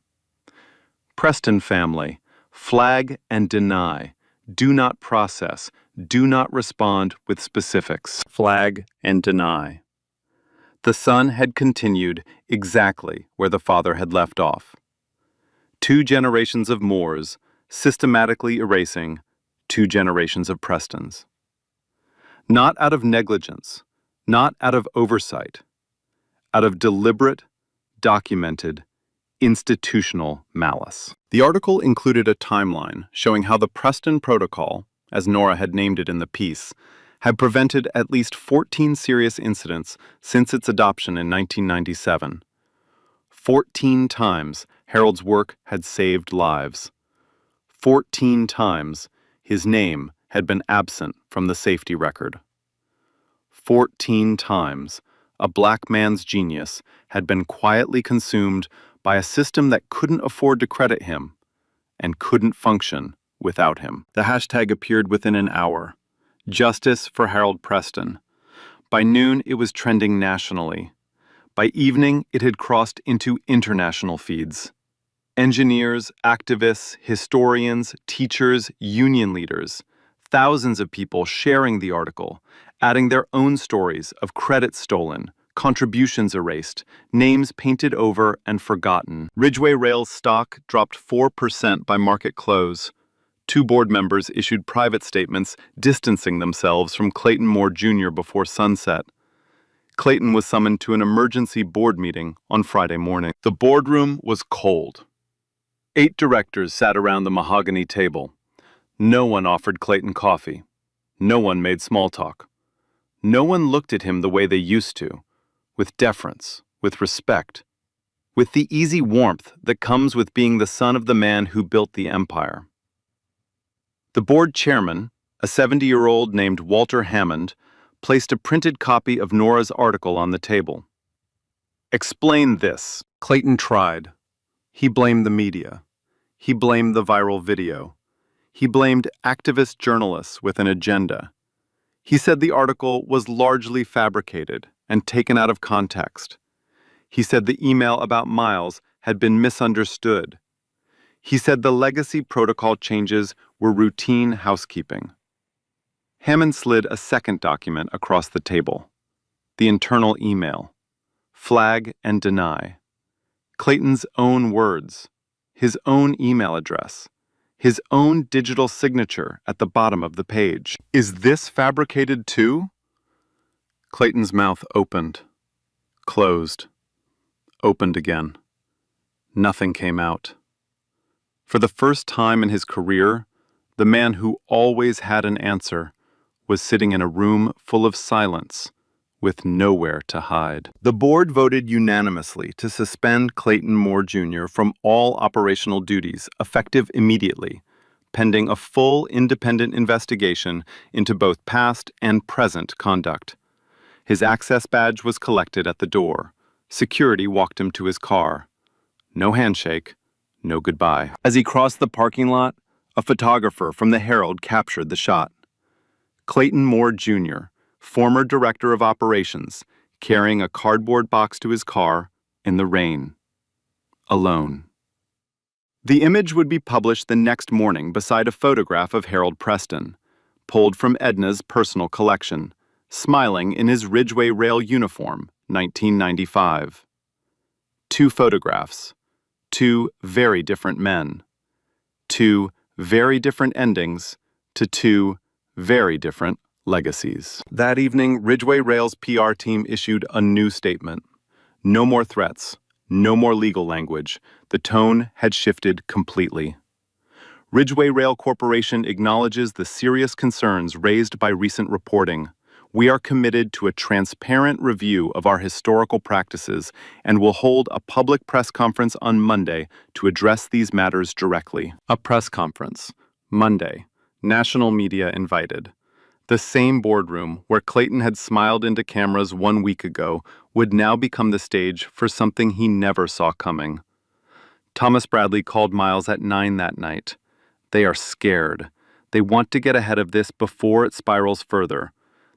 "Preston family, flag and deny, do not process, do not respond with specifics." Flag and deny. The son had continued exactly where the father had left off. 2 generations of Moores, systematically erasing 2 generations of Prestons. Not out of negligence, not out of oversight, out of deliberate, documented, institutional malice. The article included a timeline showing how the Preston Protocol, as Nora had named it in the piece, had prevented at least 14 serious incidents since its adoption in 1997. 14 times Harold's work had saved lives. 14 times his name had been absent from the safety record. 14 times a black man's genius had been quietly consumed by a system that couldn't afford to credit him and couldn't function without him. The hashtag appeared within an hour. Justice for Harold Preston. By noon, it was trending nationally. By evening, it had crossed into international feeds. Engineers, activists, historians, teachers, union leaders, thousands of people sharing the article, adding their own stories of credit stolen, contributions erased, names painted over and forgotten. Ridgeway Rail's stock dropped 4% by market close. 2 board members issued private statements distancing themselves from Clayton Moore Jr. before sunset. Clayton was summoned to an emergency board meeting on Friday morning. The boardroom was cold. 8 directors sat around the mahogany table. No one offered Clayton coffee. No one made small talk. No one looked at him the way they used to, with deference, with respect, with the easy warmth that comes with being the son of the man who built the empire. The board chairman, a 70-year-old named Walter Hammond, placed a printed copy of Nora's article on the table. "Explain this." Clayton tried. He blamed the media. He blamed the viral video. He blamed activist journalists with an agenda. He said the article was largely fabricated and taken out of context. He said the email about Miles had been misunderstood. He said the legacy protocol changes were routine housekeeping. Hammond slid a second document across the table. The internal email. Flag and deny. Clayton's own words. His own email address. His own digital signature at the bottom of the page. Is this fabricated too? Clayton's mouth opened, closed, opened again. Nothing came out. For the first time in his career, the man who always had an answer was sitting in a room full of silence, with nowhere to hide. The board voted unanimously to suspend Clayton Moore Jr. from all operational duties, effective immediately, pending a full independent investigation into both past and present conduct. His access badge was collected at the door. Security walked him to his car. No handshake, no goodbye. As he crossed the parking lot, a photographer from the Herald captured the shot. Clayton Moore Jr., former director of operations, carrying a cardboard box to his car in the rain. Alone. The image would be published the next morning beside a photograph of Harold Preston, pulled from Edna's personal collection, smiling in his Ridgeway Rail uniform, 1995. 2 photographs. 2 very different men. 2 very different endings to 2 very different legacies. That evening, Ridgeway Rail's PR team issued a new statement. No more threats, no more legal language. The tone had shifted completely. Ridgeway Rail Corporation acknowledges the serious concerns raised by recent reporting. We are committed to a transparent review of our historical practices and will hold a public press conference on Monday to address these matters directly. A press conference. Monday. National media invited. The same boardroom where Clayton had smiled into cameras 1 week ago would now become the stage for something he never saw coming. Thomas Bradley called Miles at 9 that night. They are scared. They want to get ahead of this before it spirals further.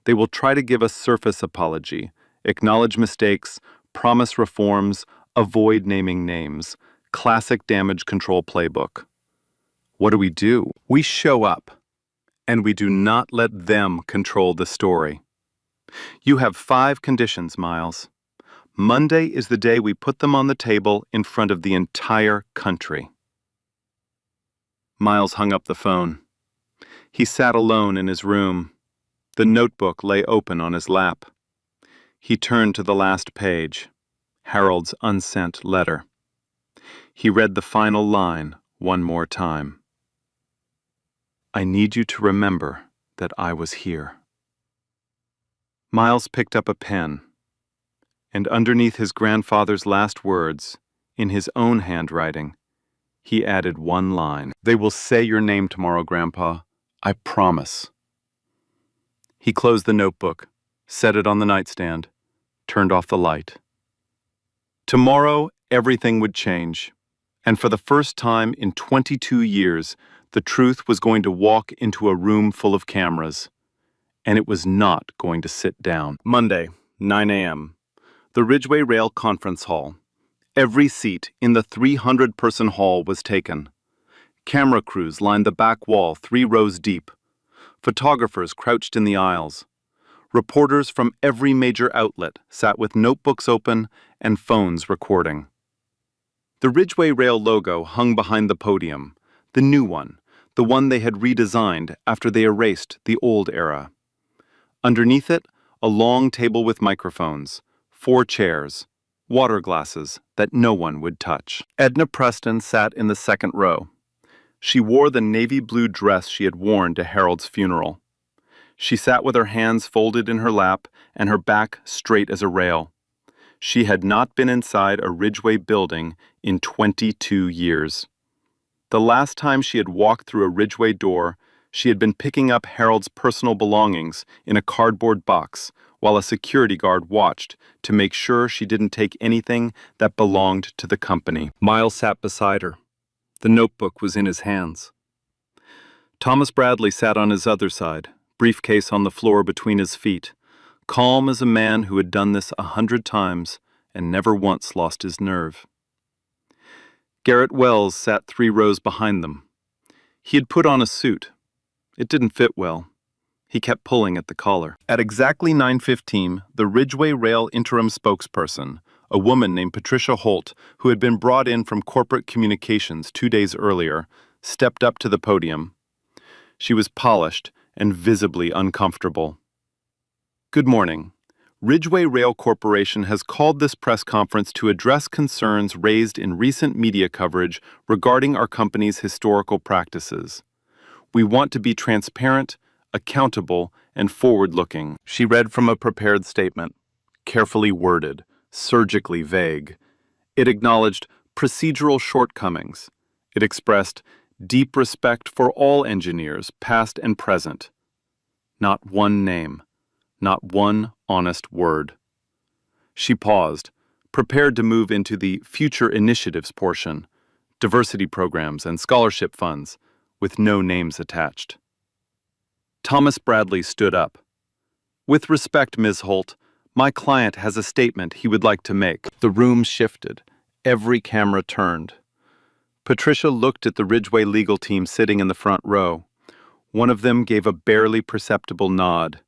They will try to give a surface apology, acknowledge mistakes, promise reforms, avoid naming names. Classic damage control playbook. What do? We show up, and we do not let them control the story. You have 5 conditions, Miles. Monday is the day we put them on the table in front of the entire country. Miles hung up the phone. He sat alone in his room. The notebook lay open on his lap. He turned to the last page, Harold's unsent letter. He read the final line one more time. I need you to remember that I was here. Miles picked up a pen, and underneath his grandfather's last words, in his own handwriting, he added one line. They will say your name tomorrow, Grandpa. I promise. He closed the notebook, set it on the nightstand, turned off the light. Tomorrow, everything would change, and for the first time in 22 years, the truth was going to walk into a room full of cameras, and it was not going to sit down. Monday, 9 a.m. The Ridgeway Rail Conference Hall. Every seat in the 300-person hall was taken. Camera crews lined the back wall 3 rows deep. Photographers crouched in the aisles. Reporters from every major outlet sat with notebooks open and phones recording. The Ridgeway Rail logo hung behind the podium, the new one, the one they had redesigned after they erased the old era. Underneath it, a long table with microphones, 4 chairs, water glasses that no one would touch. Edna Preston sat in the second row. She wore the navy blue dress she had worn to Harold's funeral. She sat with her hands folded in her lap and her back straight as a rail. She had not been inside a Ridgeway building in 22 years. The last time she had walked through a Ridgeway door, she had been picking up Harold's personal belongings in a cardboard box while a security guard watched to make sure she didn't take anything that belonged to the company. Miles sat beside her. The notebook was in his hands. Thomas Bradley sat on his other side, briefcase on the floor between his feet, calm as a man who had done this 100 times and never once lost his nerve. Garrett Wells sat 3 rows behind them. He had put on a suit. It didn't fit well. He kept pulling at the collar. At exactly 9:15, the Ridgeway Rail interim spokesperson, a woman named Patricia Holt, who had been brought in from corporate communications 2 days earlier, stepped up to the podium. She was polished and visibly uncomfortable. Good morning. Ridgeway Rail Corporation has called this press conference to address concerns raised in recent media coverage regarding our company's historical practices. We want to be transparent, accountable, and forward-looking. She read from a prepared statement, carefully worded, surgically vague. It acknowledged procedural shortcomings. It expressed deep respect for all engineers, past and present. Not one name, not one honest word. She paused, prepared to move into the future initiatives portion, diversity programs and scholarship funds, with no names attached. Thomas Bradley stood up. With respect, Ms. Holt, my client has a statement he would like to make. The room shifted. Every camera turned. Patricia looked at the Ridgeway legal team sitting in the front row. One of them gave a barely perceptible nod.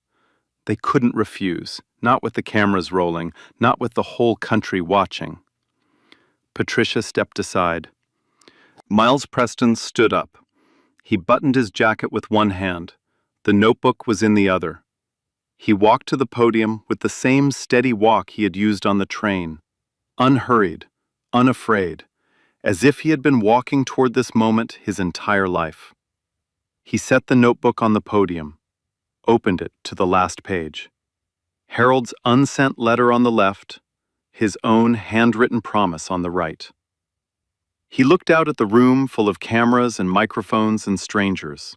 They couldn't refuse, not with the cameras rolling, not with the whole country watching. Patricia stepped aside. Miles Preston stood up. He buttoned his jacket with one hand. The notebook was in the other. He walked to the podium with the same steady walk he had used on the train, unhurried, unafraid, as if he had been walking toward this moment his entire life. He set the notebook on the podium, opened it to the last page. Harold's unsent letter on the left, his own handwritten promise on the right. He looked out at the room full of cameras and microphones and strangers.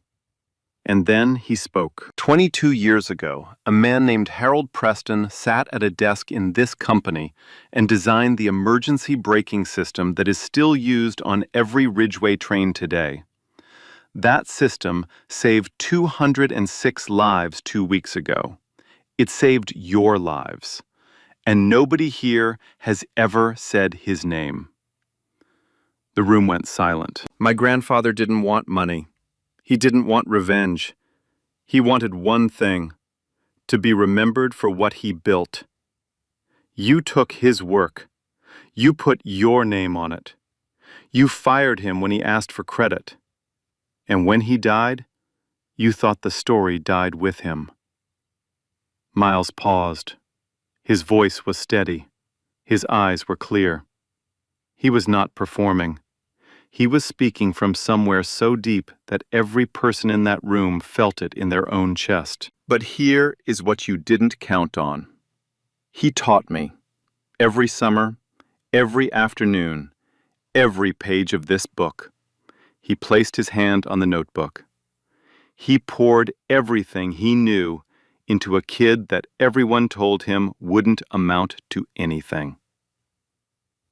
And then he spoke. 22 years ago, a man named Harold Preston sat at a desk in this company and designed the emergency braking system that is still used on every Ridgeway train today. That system saved 206 lives 2 weeks ago. It saved your lives. And nobody here has ever said his name. The room went silent. My grandfather didn't want money. He didn't want revenge. He wanted one thing, to be remembered for what he built. You took his work. You put your name on it. You fired him when he asked for credit. And when he died, you thought the story died with him. Miles paused. His voice was steady. His eyes were clear. He was not performing. He was speaking from somewhere so deep that every person in that room felt it in their own chest. But here is what you didn't count on. He taught me. Every summer, every afternoon, every page of this book. He placed his hand on the notebook. He poured everything he knew into a kid that everyone told him wouldn't amount to anything.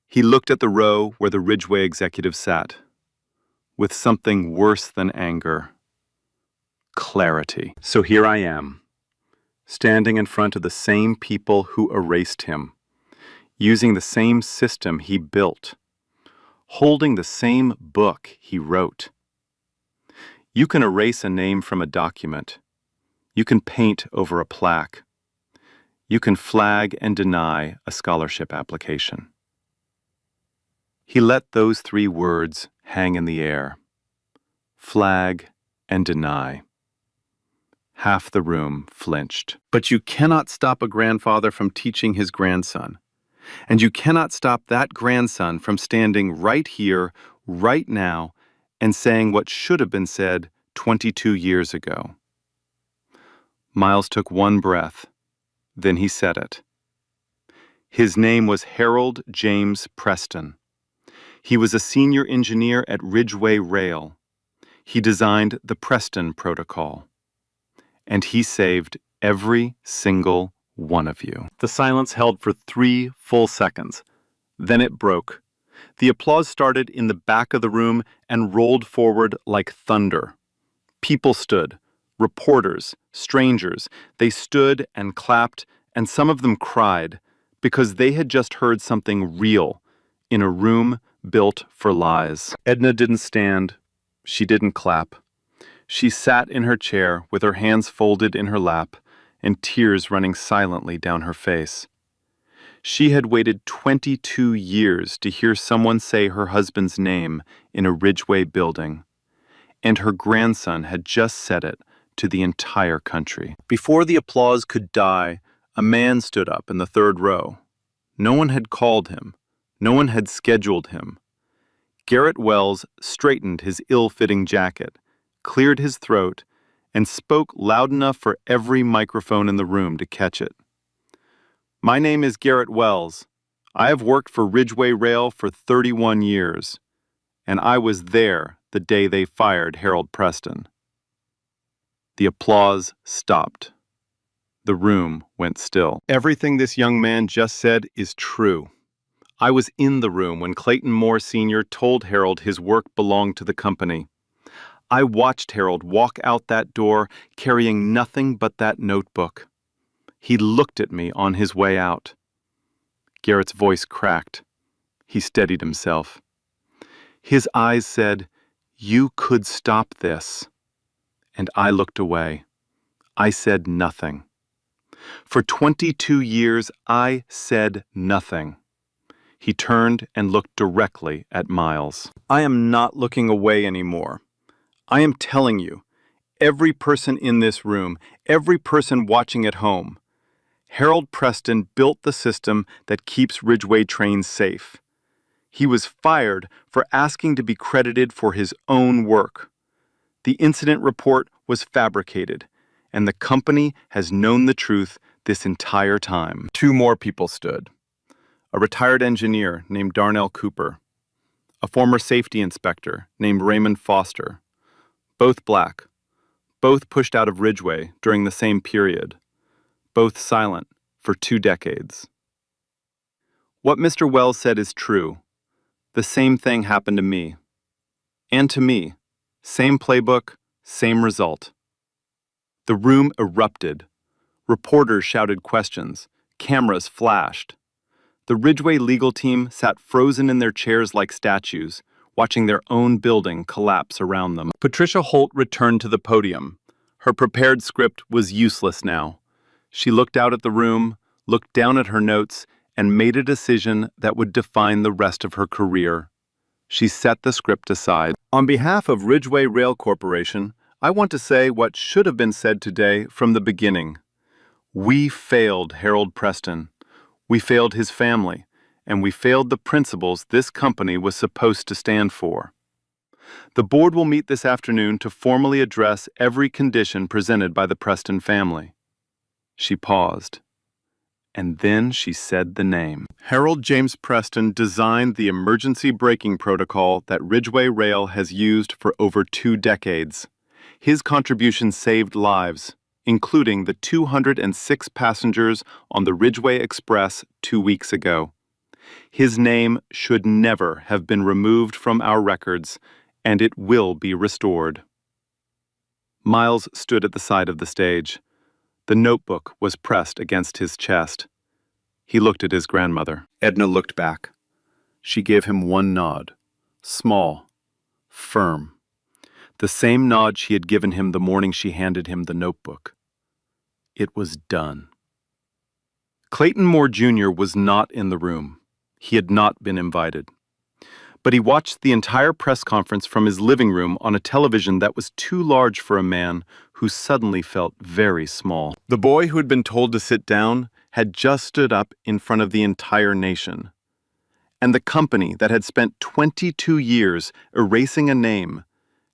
He looked at the row where the Ridgeway executives sat, with something worse than anger. Clarity. So here I am, standing in front of the same people who erased him, using the same system he built, holding the same book he wrote. You can erase a name from a document. You can paint over a plaque. You can flag and deny a scholarship application. He let those 3 words hang in the air. Flag and deny. Half the room flinched. But you cannot stop a grandfather from teaching his grandson. And you cannot stop that grandson from standing right here, right now, and saying what should have been said 22 years ago. Miles took one breath. Then he said it. His name was Harold James Preston. He was a senior engineer at Ridgeway Rail. He designed the Preston Protocol. And he saved every single one of you. The silence held for 3 full seconds. Then it broke. The applause started in the back of the room and rolled forward like thunder. People stood. Reporters, strangers. They stood and clapped, and some of them cried because they had just heard something real in a room built for lies. Edna didn't stand. She didn't clap. She sat in her chair with her hands folded in her lap and tears running silently down her face. She had waited 22 years to hear someone say her husband's name in a Ridgeway building, and her grandson had just said it to the entire country. Before the applause could die, a man stood up in the third row. No one had called him. No one had scheduled him. Garrett Wells straightened his ill-fitting jacket, cleared his throat, and spoke loud enough for every microphone in the room to catch it. My name is Garrett Wells. I have worked for Ridgeway Rail for 31 years, and I was there the day they fired Harold Preston. The applause stopped. The room went still. Everything this young man just said is true. I was in the room when Clayton Moore Sr. told Harold his work belonged to the company. I watched Harold walk out that door carrying nothing but that notebook. He looked at me on his way out. Garrett's voice cracked. He steadied himself. His eyes said, "You could stop this." And I looked away. I said nothing. For 22 years, I said nothing. He turned and looked directly at Miles. I am not looking away anymore. I am telling you, every person in this room, every person watching at home, Harold Preston built the system that keeps Ridgeway trains safe. He was fired for asking to be credited for his own work. The incident report was fabricated, and the company has known the truth this entire time. 2 more people stood. A retired engineer named Darnell Cooper, a former safety inspector named Raymond Foster, both black, both pushed out of Ridgeway during the same period, both silent for 2 decades. What Mr. Wells said is true. The same thing happened to me. And to me. Same playbook, same result. The room erupted. Reporters shouted questions. Cameras flashed. The Ridgeway legal team sat frozen in their chairs like statues, watching their own building collapse around them. Patricia Holt returned to the podium. Her prepared script was useless now. She looked out at the room, looked down at her notes, and made a decision that would define the rest of her career. She set the script aside. On behalf of Ridgeway Rail Corporation, I want to say what should have been said today from the beginning. We failed Harold Preston. We failed his family, and we failed the principles this company was supposed to stand for. The board will meet this afternoon to formally address every condition presented by the Preston family. She paused, and then she said the name. Harold James Preston designed the emergency braking protocol that Ridgeway Rail has used for over 2 decades. His contribution saved lives, including the 206 passengers on the Ridgeway Express 2 weeks ago. His name should never have been removed from our records, and it will be restored. Miles stood at the side of the stage. The notebook was pressed against his chest. He looked at his grandmother. Edna looked back. She gave him one nod, small, firm. The same nod she had given him the morning she handed him the notebook. It was done. Clayton Moore Jr. was not in the room. He had not been invited. But he watched the entire press conference from his living room on a television that was too large for a man who suddenly felt very small. The boy who had been told to sit down had just stood up in front of the entire nation. And the company that had spent 22 years erasing a name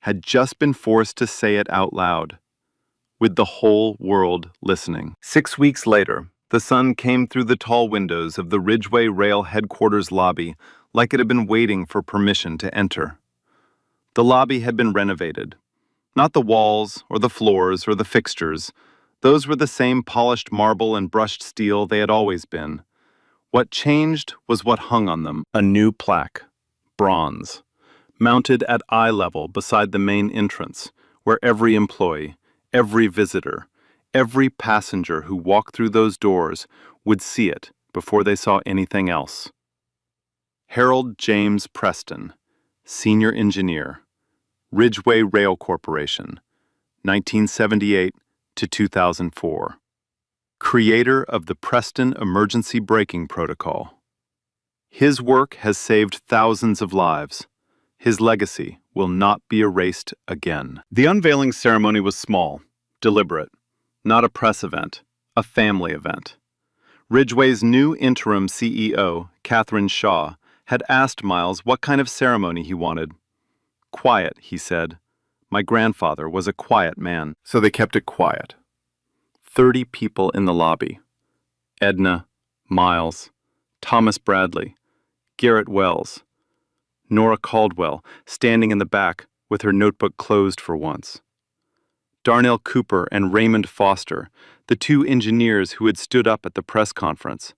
had just been forced to say it out loud, with the whole world listening. 6 weeks later, the sun came through the tall windows of the Ridgeway Rail headquarters lobby like it had been waiting for permission to enter. The lobby had been renovated. Not the walls or the floors or the fixtures. Those were the same polished marble and brushed steel they had always been. What changed was what hung on them, a new plaque, bronze, mounted at eye level beside the main entrance, where every employee, every visitor, every passenger who walked through those doors would see it before they saw anything else. Harold James Preston, Senior Engineer, Ridgeway Rail Corporation, 1978 to 2004. Creator of the Preston Emergency Braking Protocol. His work has saved thousands of lives. His legacy will not be erased again. The unveiling ceremony was small, deliberate, not a press event, a family event. Ridgeway's new interim CEO, Catherine Shaw, had asked Miles what kind of ceremony he wanted. Quiet, he said. My grandfather was a quiet man, so they kept it quiet. 30 people in the lobby. Edna, Miles, Thomas Bradley, Garrett Wells, Nora Caldwell, standing in the back with her notebook closed for once. Darnell Cooper and Raymond Foster, the two engineers who had stood up at the press conference.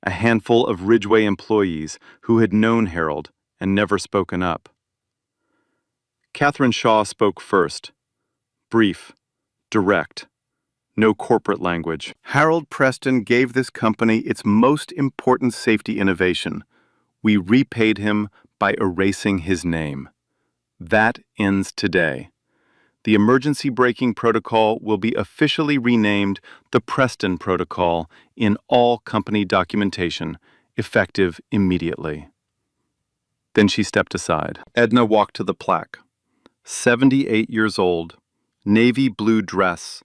A handful of Ridgeway employees who had known Harold and never spoken up. Catherine Shaw spoke first. Brief, direct, no corporate language. Harold Preston gave this company its most important safety innovation. We repaid him by erasing his name. That ends today. The emergency braking protocol will be officially renamed the Preston Protocol in all company documentation, effective immediately. Then she stepped aside. Edna walked to the plaque. 78 years old, navy blue dress,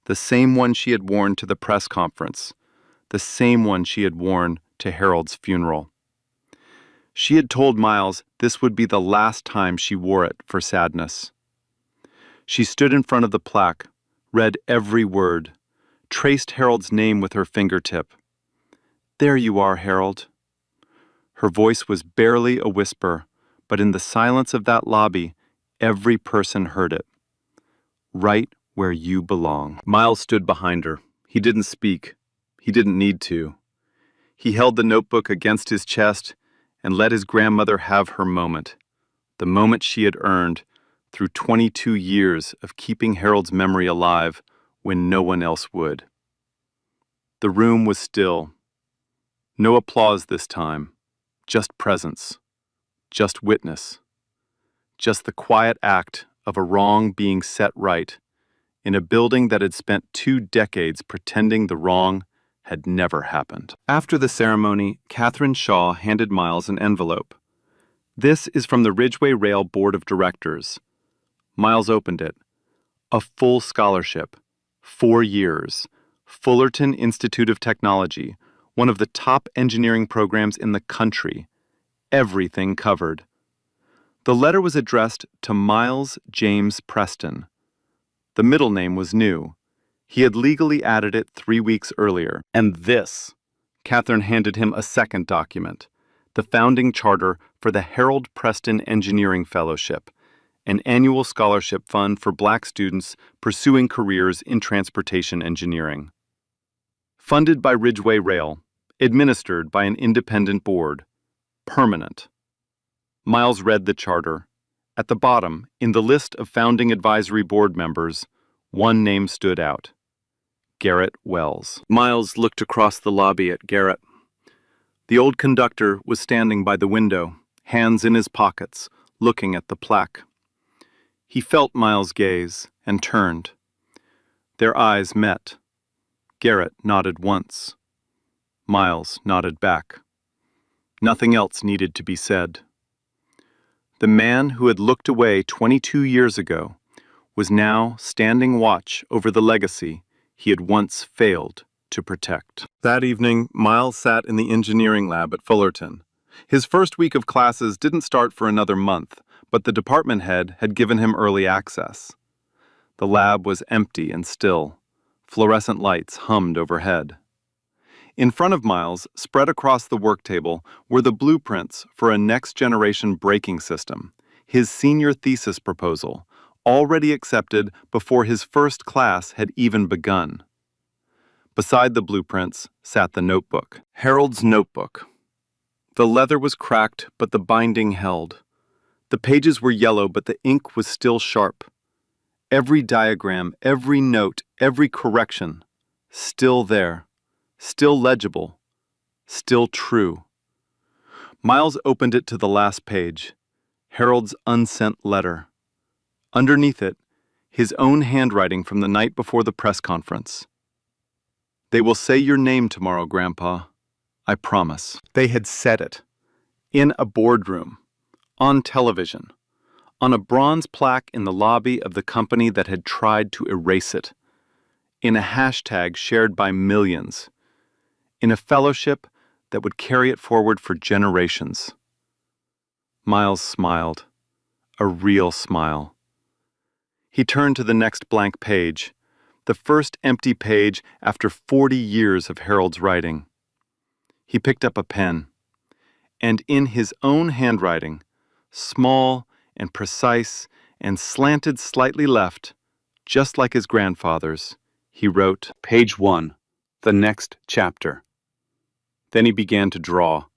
the same one she had worn to the press conference, the same one she had worn to Harold's funeral. She had told Miles this would be the last time she wore it for sadness. She stood in front of the plaque, read every word, traced Harold's name with her fingertip. There you are, Harold. Her voice was barely a whisper, but in the silence of that lobby, every person heard it. Right where you belong. Miles stood behind her. He didn't speak. He didn't need to. He held the notebook against his chest and let his grandmother have her moment, the moment she had earned through 22 years of keeping Harold's memory alive when no one else would. The room was still. No applause this time, just presence, just witness, just the quiet act of a wrong being set right in a building that had spent 2 decades pretending the wrong had never happened. After the ceremony, Catherine Shaw handed Miles an envelope. This is from the Ridgeway Rail Board of Directors. Miles opened it. A full scholarship, 4 years, Fullerton Institute of Technology, one of the top engineering programs in the country. Everything covered. The letter was addressed to Miles James Preston. The middle name was new. He had legally added it 3 weeks earlier. And this, Catherine handed him a second document, the founding charter for the Harold Preston Engineering Fellowship, an annual scholarship fund for Black students pursuing careers in transportation engineering. Funded by Ridgeway Rail, administered by an independent board, permanent. Miles read the charter. At the bottom, in the list of founding advisory board members, one name stood out. Garrett Wells. Miles looked across the lobby at Garrett. The old conductor was standing by the window, hands in his pockets, looking at the plaque. He felt Miles' gaze and turned. Their eyes met. Garrett nodded once. Miles nodded back. Nothing else needed to be said. The man who had looked away 22 years ago was now standing watch over the legacy he had once failed to protect. That evening, Miles sat in the engineering lab at Fullerton. His first week of classes didn't start for another month, but the department head had given him early access. The lab was empty and still. Fluorescent lights hummed overhead. In front of Miles, spread across the work table, were the blueprints for a next-generation braking system, his senior thesis proposal, already accepted before his first class had even begun. Beside the blueprints sat the notebook, Harold's notebook. The leather was cracked, but the binding held. The pages were yellow, but the ink was still sharp. Every diagram, every note, every correction, still there, still legible, still true. Miles opened it to the last page, Harold's unsent letter. Underneath it, his own handwriting from the night before the press conference. "They will say your name tomorrow, Grandpa. I promise." They had said it. In a boardroom. On television. On a bronze plaque in the lobby of the company that had tried to erase it. In a hashtag shared by millions. In a fellowship that would carry it forward for generations. Miles smiled. A real smile. He turned to the next blank page, the first empty page after 40 years of Harold's writing. He picked up a pen, and in his own handwriting, small and precise and slanted slightly left, just like his grandfather's, he wrote, "Page 1, the next chapter." Then he began to draw.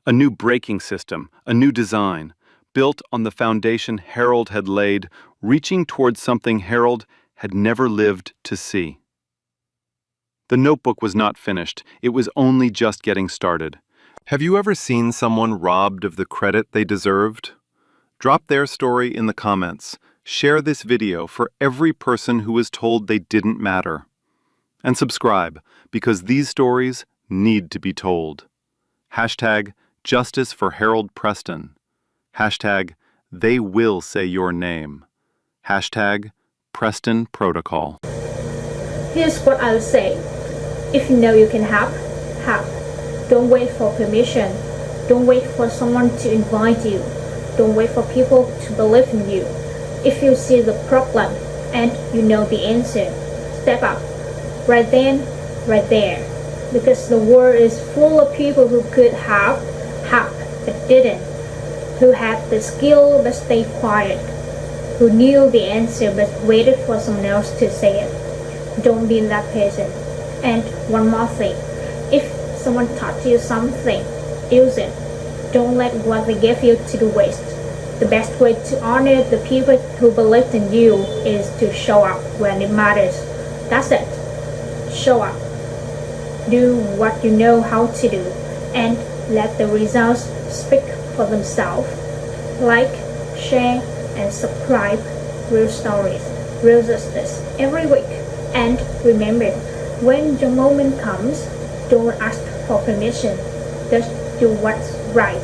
A new braking system, a new design, built on the foundation Harold had laid, reaching towards something Harold had never lived to see. The notebook was not finished. It was only just getting started. Have you ever seen someone robbed of the credit they deserved? Drop their story in the comments. Share this video for every person who was told they didn't matter. And subscribe, because these stories need to be told. Hashtag Justice for Harold Preston. Hashtag They Will Say Your Name. Hashtag Preston Protocol. Here's what I'll say. If you know you can help, help. Don't wait for permission. Don't wait for someone to invite you. Don't wait for people to believe in you. If you see the problem and you know the answer, step up. Right then, right there. Because the world is full of people who could help, but didn't. Who had the skill but stayed quiet. Who knew the answer but waited for someone else to say it. Don't be that person. And one more thing. If someone taught you something, use it. Don't let what they gave you to waste. The best way to honor the people who believed in you is to show up when it matters. That's it. Show up. Do what you know how to do, and let the results speak for themselves. Like, share, and subscribe. Real stories, real justice every week. And remember, when your moment comes, don't ask for permission. Just do what's right.